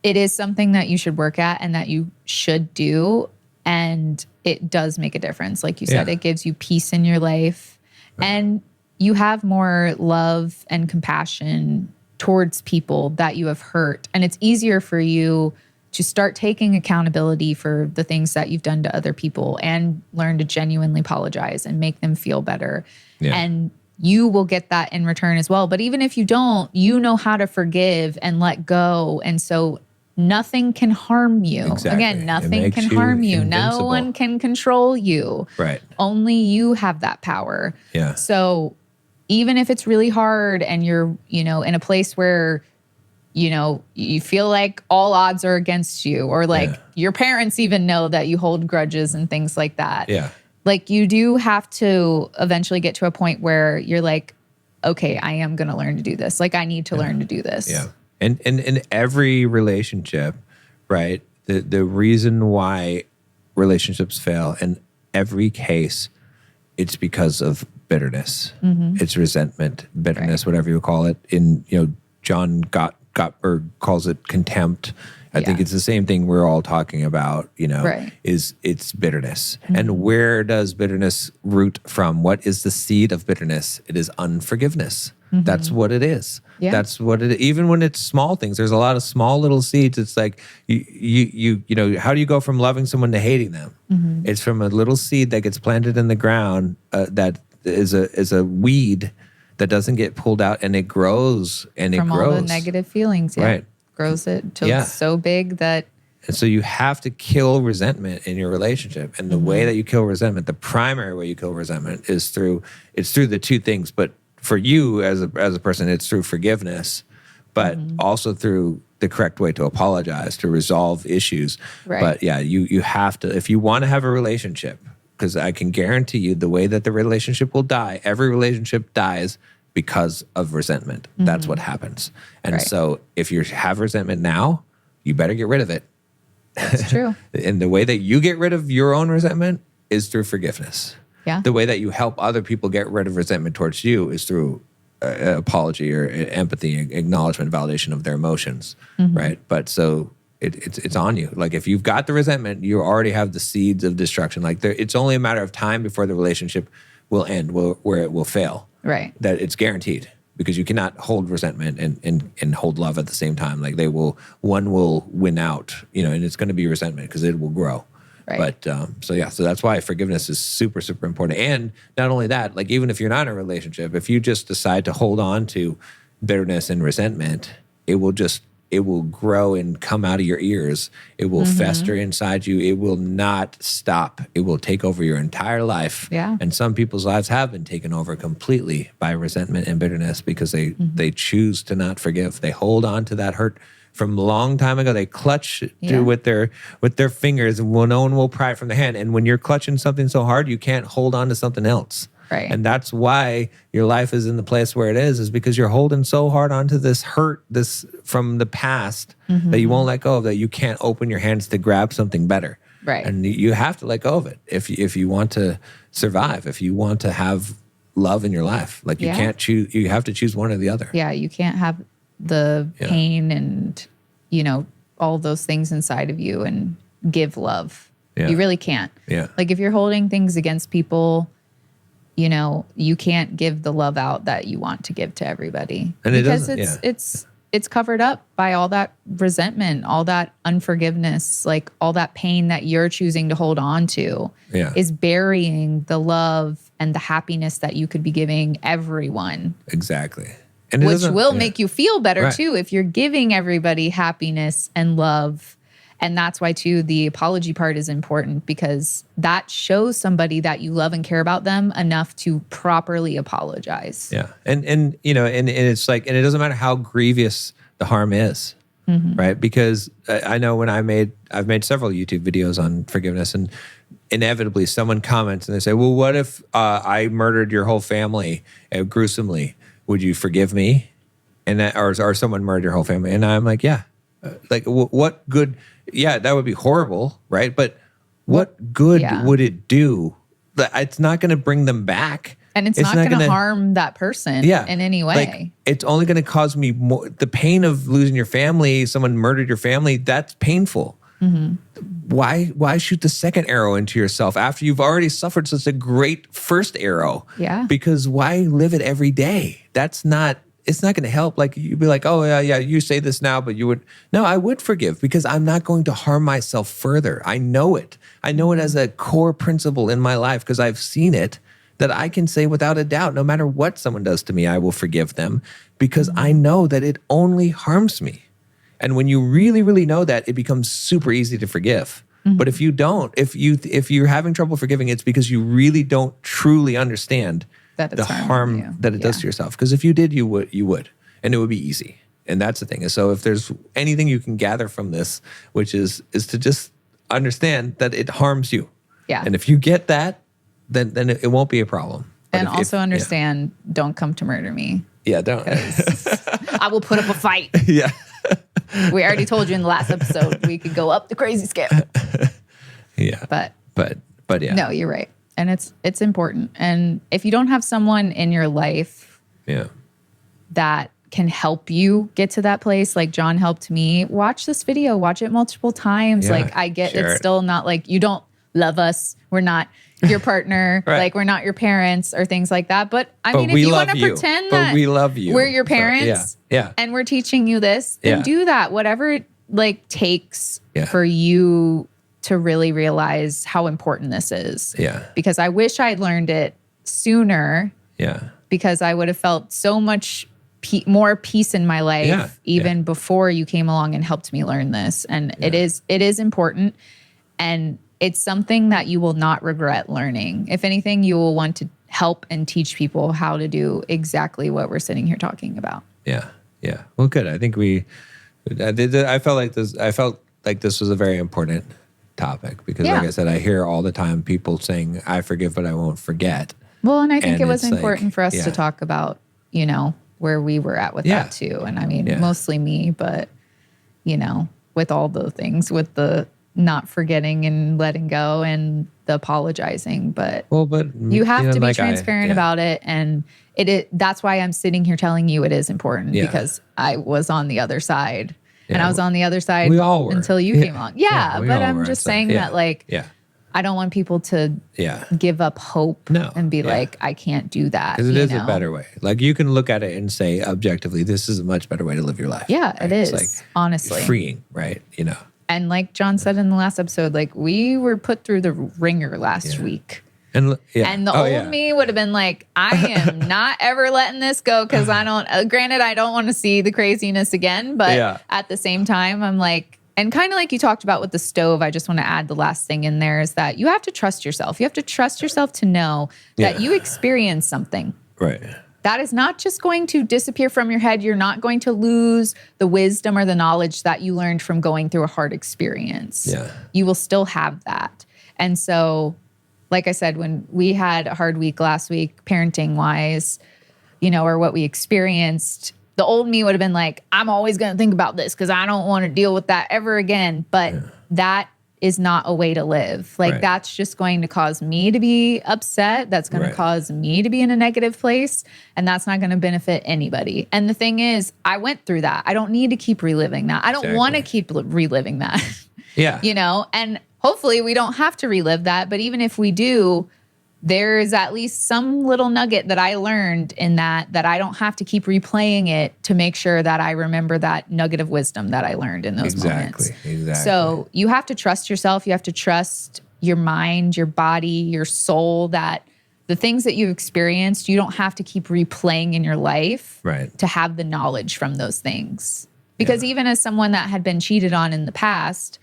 It is something that you should work at and that you should do. And it does make a difference. Like you said, it gives you peace in your life. Right. And you have more love and compassion towards people that you have hurt. And it's easier for you to start taking accountability for the things that you've done to other people and learn to genuinely apologize and make them feel better. Yeah. And you will get that in return as well. But even if you don't, you know how to forgive and let go. And so nothing can harm you. Exactly. Again, nothing can harm you. Invincible. No one can control you. Right. Only you have that power. Yeah. So even if it's really hard and you're, in a place where, you feel like all odds are against you, or like your parents even know that you hold grudges and things like that. Yeah. Like you do have to eventually get to a point where you're like, okay, I am going to learn to do this. Like I need to learn to do this. Yeah. And in every relationship, right? The reason why relationships fail in every case, it's because of bitterness. Mm-hmm. It's resentment, bitterness, whatever you call it. John Gottberg calls it contempt. I think it's the same thing we're all talking about, is it's bitterness. Mm-hmm. And where does bitterness root from? What is the seed of bitterness? It is unforgiveness. Mm-hmm. That's what it is. Yeah. That's what it is. Even when it's small things, there's a lot of small little seeds. It's like, how do you go from loving someone to hating them? Mm-hmm. It's from a little seed that gets planted in the ground that is a weed that doesn't get pulled out, and it grows and it grows. From all the negative feelings, right. Grows it till it's so big that... And so you have to kill resentment in your relationship. And the way that you kill resentment, the primary way you kill resentment is through the two things. But for you as a person, it's through forgiveness, but also through the correct way to apologize, to resolve issues. Right. But you have to, if you want to have a relationship, because I can guarantee you the way that the relationship will die, every relationship dies because of resentment. Mm-hmm. That's what happens. And so if you have resentment now, you better get rid of it. That's true. And the way that you get rid of your own resentment is through forgiveness. Yeah. The way that you help other people get rid of resentment towards you is through apology or empathy, acknowledgement, validation of their emotions, right? But so it's on you. Like if you've got the resentment, you already have the seeds of destruction. Like it's only a matter of time before the relationship will end, where it will fail. Right. That it's guaranteed, because you cannot hold resentment and hold love at the same time. Like one will win out, and it's going to be resentment because it will grow. Right. But so that's why forgiveness is super, super important. And not only that, like even if you're not in a relationship, if you just decide to hold on to bitterness and resentment, it will grow and come out of your ears. It will fester inside you. It will not stop. It will take over your entire life. Yeah. And some people's lives have been taken over completely by resentment and bitterness because they choose to not forgive. They hold on to that hurt from a long time ago. They clutch to with their fingers, and no one will pry it from their hand. And when you're clutching something so hard, you can't hold on to something else. Right. And that's why your life is in the place where it is because you're holding so hard onto this hurt, this from the past that you won't let go of, that you can't open your hands to grab something better. Right. And you have to let go of it if you want to survive, if you want to have love in your life. Like you can't choose, you have to choose one or the other. Yeah, you can't have the pain and, all those things inside of you and give love. Yeah. You really can't. Yeah. Like if you're holding things against people, you can't give the love out that you want to give to everybody. And because it's covered up by all that resentment, all that unforgiveness, like all that pain that you're choosing to hold on to is burying the love and the happiness that you could be giving everyone. Exactly. Which will make you feel better too if you're giving everybody happiness and love And that's why, too, the apology part is important, because that shows somebody that you love and care about them enough to properly apologize. Yeah. And you know, and it's like, and it doesn't matter how grievous the harm is, right? Because I know when I've made several YouTube videos on forgiveness, and inevitably someone comments and they say, well, what if I murdered your whole family gruesomely? Would you forgive me? And that, or someone murdered your whole family? And I'm like, yeah. Like, what good? Yeah, that would be horrible, right? But what good would it do? It's not going to bring them back. And it's not going to harm that person in any way. Like, it's only going to cause me more. The pain of losing your family, someone murdered your family, that's painful. Why shoot the second arrow into yourself after you've already suffered such a great first arrow? Yeah. Because why live it every day? It's not going to help. Like, you'd be like, oh, yeah, you say this now, but you would. No, I would forgive, because I'm not going to harm myself further. I know it. I know it as a core principle in my life, because I've seen it, that I can say without a doubt, no matter what someone does to me, I will forgive them, because I know that it only harms me. And when you really, really know that, it becomes super easy to forgive. But if you don't, if you're having trouble forgiving, it's because you really don't truly understand the harm that it does to yourself. Because if you did, you would, and it would be easy. And that's the thing. And so if there's anything you can gather from this, which is to just understand that it harms you. Yeah. And if you get that, then it won't be a problem. But and also understand, don't come to murder me. Yeah, don't. I will put up a fight. Yeah. We already told you in the last episode, we could go up the crazy scale. Yeah. But yeah. No, you're right. And it's important. And if you don't have someone in your life that can help you get to that place, like John helped me, watch this video, watch it multiple times. Yeah, like, I get it's still not like you don't love us. We're not your partner. Right. Like, we're not your parents or things like that. But I mean, if you want to pretend that we love you, we're your parents, yeah, and we're teaching you this, then do that. Whatever it takes for you to really realize how important this is. Yeah. Because I wish I'd learned it sooner. Yeah. Because I would have felt so much more peace in my life even before you came along and helped me learn this. And it is important. And it's something that you will not regret learning. If anything, you will want to help and teach people how to do exactly what we're sitting here talking about. Yeah. Yeah. Well, good. I think I felt like this was a very important topic, because like I said, I hear all the time people saying, I forgive, but I won't forget. Well, and I think it was important for us to talk about, where we were at with that too. And I mean, mostly me, but, with all the things, with the not forgetting and letting go and the apologizing. But you have to be transparent about it. And that's why I'm sitting here telling you it is important, because I was on the other side. And I was on the other side until you came along. Yeah, but I'm just saying that, I don't want people to give up hope and be like, I can't do that. Because it is a better way. Like, you can look at it and say, objectively, this is a much better way to live your life. Yeah, right? it is, it's honestly. Freeing, right? And like John said in the last episode, like, we were put through the ringer last week. And the old me would have been like, I am not ever letting this go, because I don't, granted, I don't want to see the craziness again. But at the same time, I'm like, and kind of like you talked about with the stove, I just want to add the last thing in there is that you have to trust yourself. You have to trust yourself to know that you experienced something. Right. That is not just going to disappear from your head. You're not going to lose the wisdom or the knowledge that you learned from going through a hard experience. Yeah. You will still have that. And so, like I said, when we had a hard week last week, parenting wise, or what we experienced, the old me would have been like, I'm always going to think about this because I don't want to deal with that ever again. But that is not a way to live. Like, that's just going to cause me to be upset. That's going to cause me to be in a negative place. And that's not going to benefit anybody. And the thing is, I went through that. I don't need to keep reliving that. I don't want to keep reliving that. Yeah. And hopefully we don't have to relive that. But even if we do, there is at least some little nugget that I learned in that I don't have to keep replaying it to make sure that I remember that nugget of wisdom that I learned in those moments. Exactly. So you have to trust yourself. You have to trust your mind, your body, your soul, that the things that you've experienced, you don't have to keep replaying in your life to have the knowledge from those things. Because even as someone that had been cheated on in the past,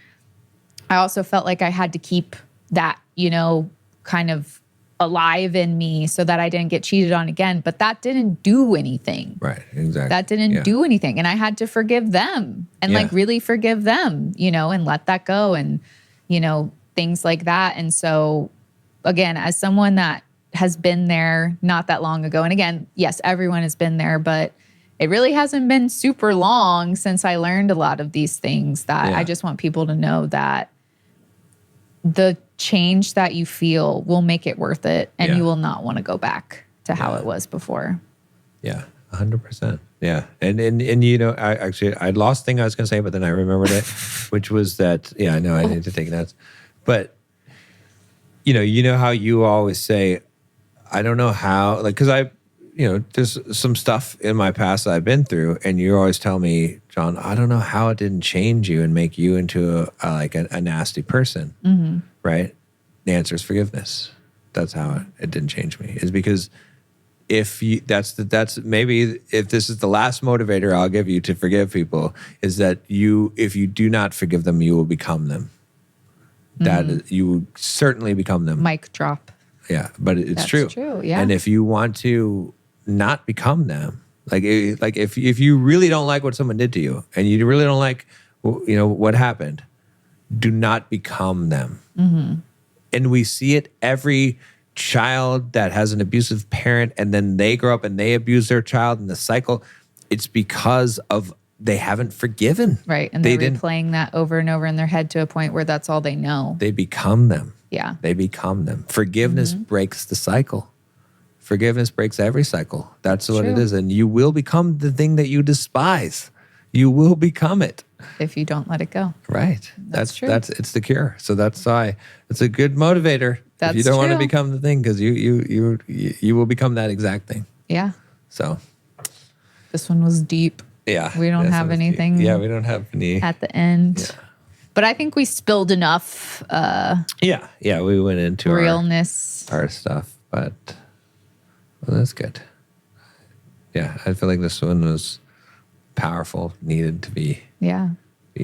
I also felt like I had to keep that, you know, kind of alive in me so that I didn't get cheated on again. But that didn't do anything. Right. Exactly. That didn't do anything. And I had to forgive them and like really forgive them, you know, and let that go and, you know, things like that. And so again, as someone that has been there not that long ago, and again, yes, everyone has been there, but it really hasn't been super long since I learned a lot of these things that I just want people to know that the change that you feel will make it worth it, and you will not want to go back to how it was before. Yeah, 100%. Yeah, and you know, I lost the thing I was going to say, but then I remembered it, which was that. Yeah, I know I need to take notes, but you know how you always say, I don't know how, like, because there's some stuff in my past that I've been through, and you always tell me, John, I don't know how it didn't change you and make you into a nasty person, right? The answer is forgiveness. That's how it didn't change me. Is because if you, that's maybe if this is the last motivator I'll give you to forgive people, is that if you do not forgive them, you will become them. That is, you will certainly become them. Mic drop. Yeah, but it's true. True, yeah. And if you want to not become them, like if you really don't like what someone did to you, and you really don't like, you know, what happened, do not become them. And we see it every child that has an abusive parent, and then they grow up and they abuse their child, and the cycle. It's because of they haven't forgiven. Right, and they're replaying that over and over in their head to a point where that's all they know. They become them. Yeah. They become them. Forgiveness breaks the cycle. Forgiveness breaks every cycle. That's what it is. And you will become the thing that you despise. You will become it. If you don't let it go. Right. That's true. It's the cure. So that's why it's a good motivator. That's if you don't want to true. become the thing, because you will become that exact thing. Yeah. So this one was deep. Yeah. We don't have anything. Yeah, we don't have any at the end. Yeah. But I think we spilled enough Yeah, we went into realness. Our stuff, but well, that's good. Yeah, I feel like this one was powerful, needed to be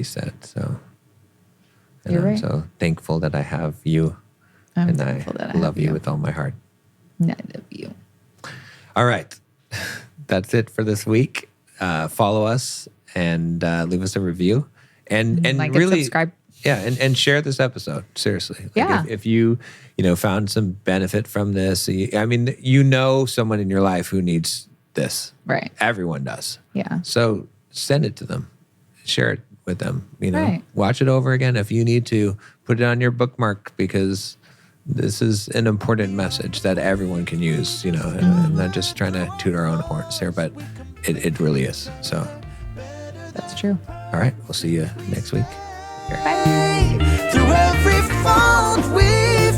said. So and You're I'm right. so thankful that I have you. I'm and thankful that I love have you with all my heart. I love you. All right. That's it for this week. Follow us and leave us a review. And like really and subscribe. Yeah, and share this episode. Seriously. Like Yeah. if you found some benefit from this, I mean, you know someone in your life who needs this. Right. Everyone does. Yeah. So send it to them. Share it with them. Right. Watch it over again if you need to. Put it on your bookmark, because this is an important message that everyone can use, and I'm not just trying to toot our own horns here, but it really is. So That's true. all right, we'll see you next week. Bye. Through every fault we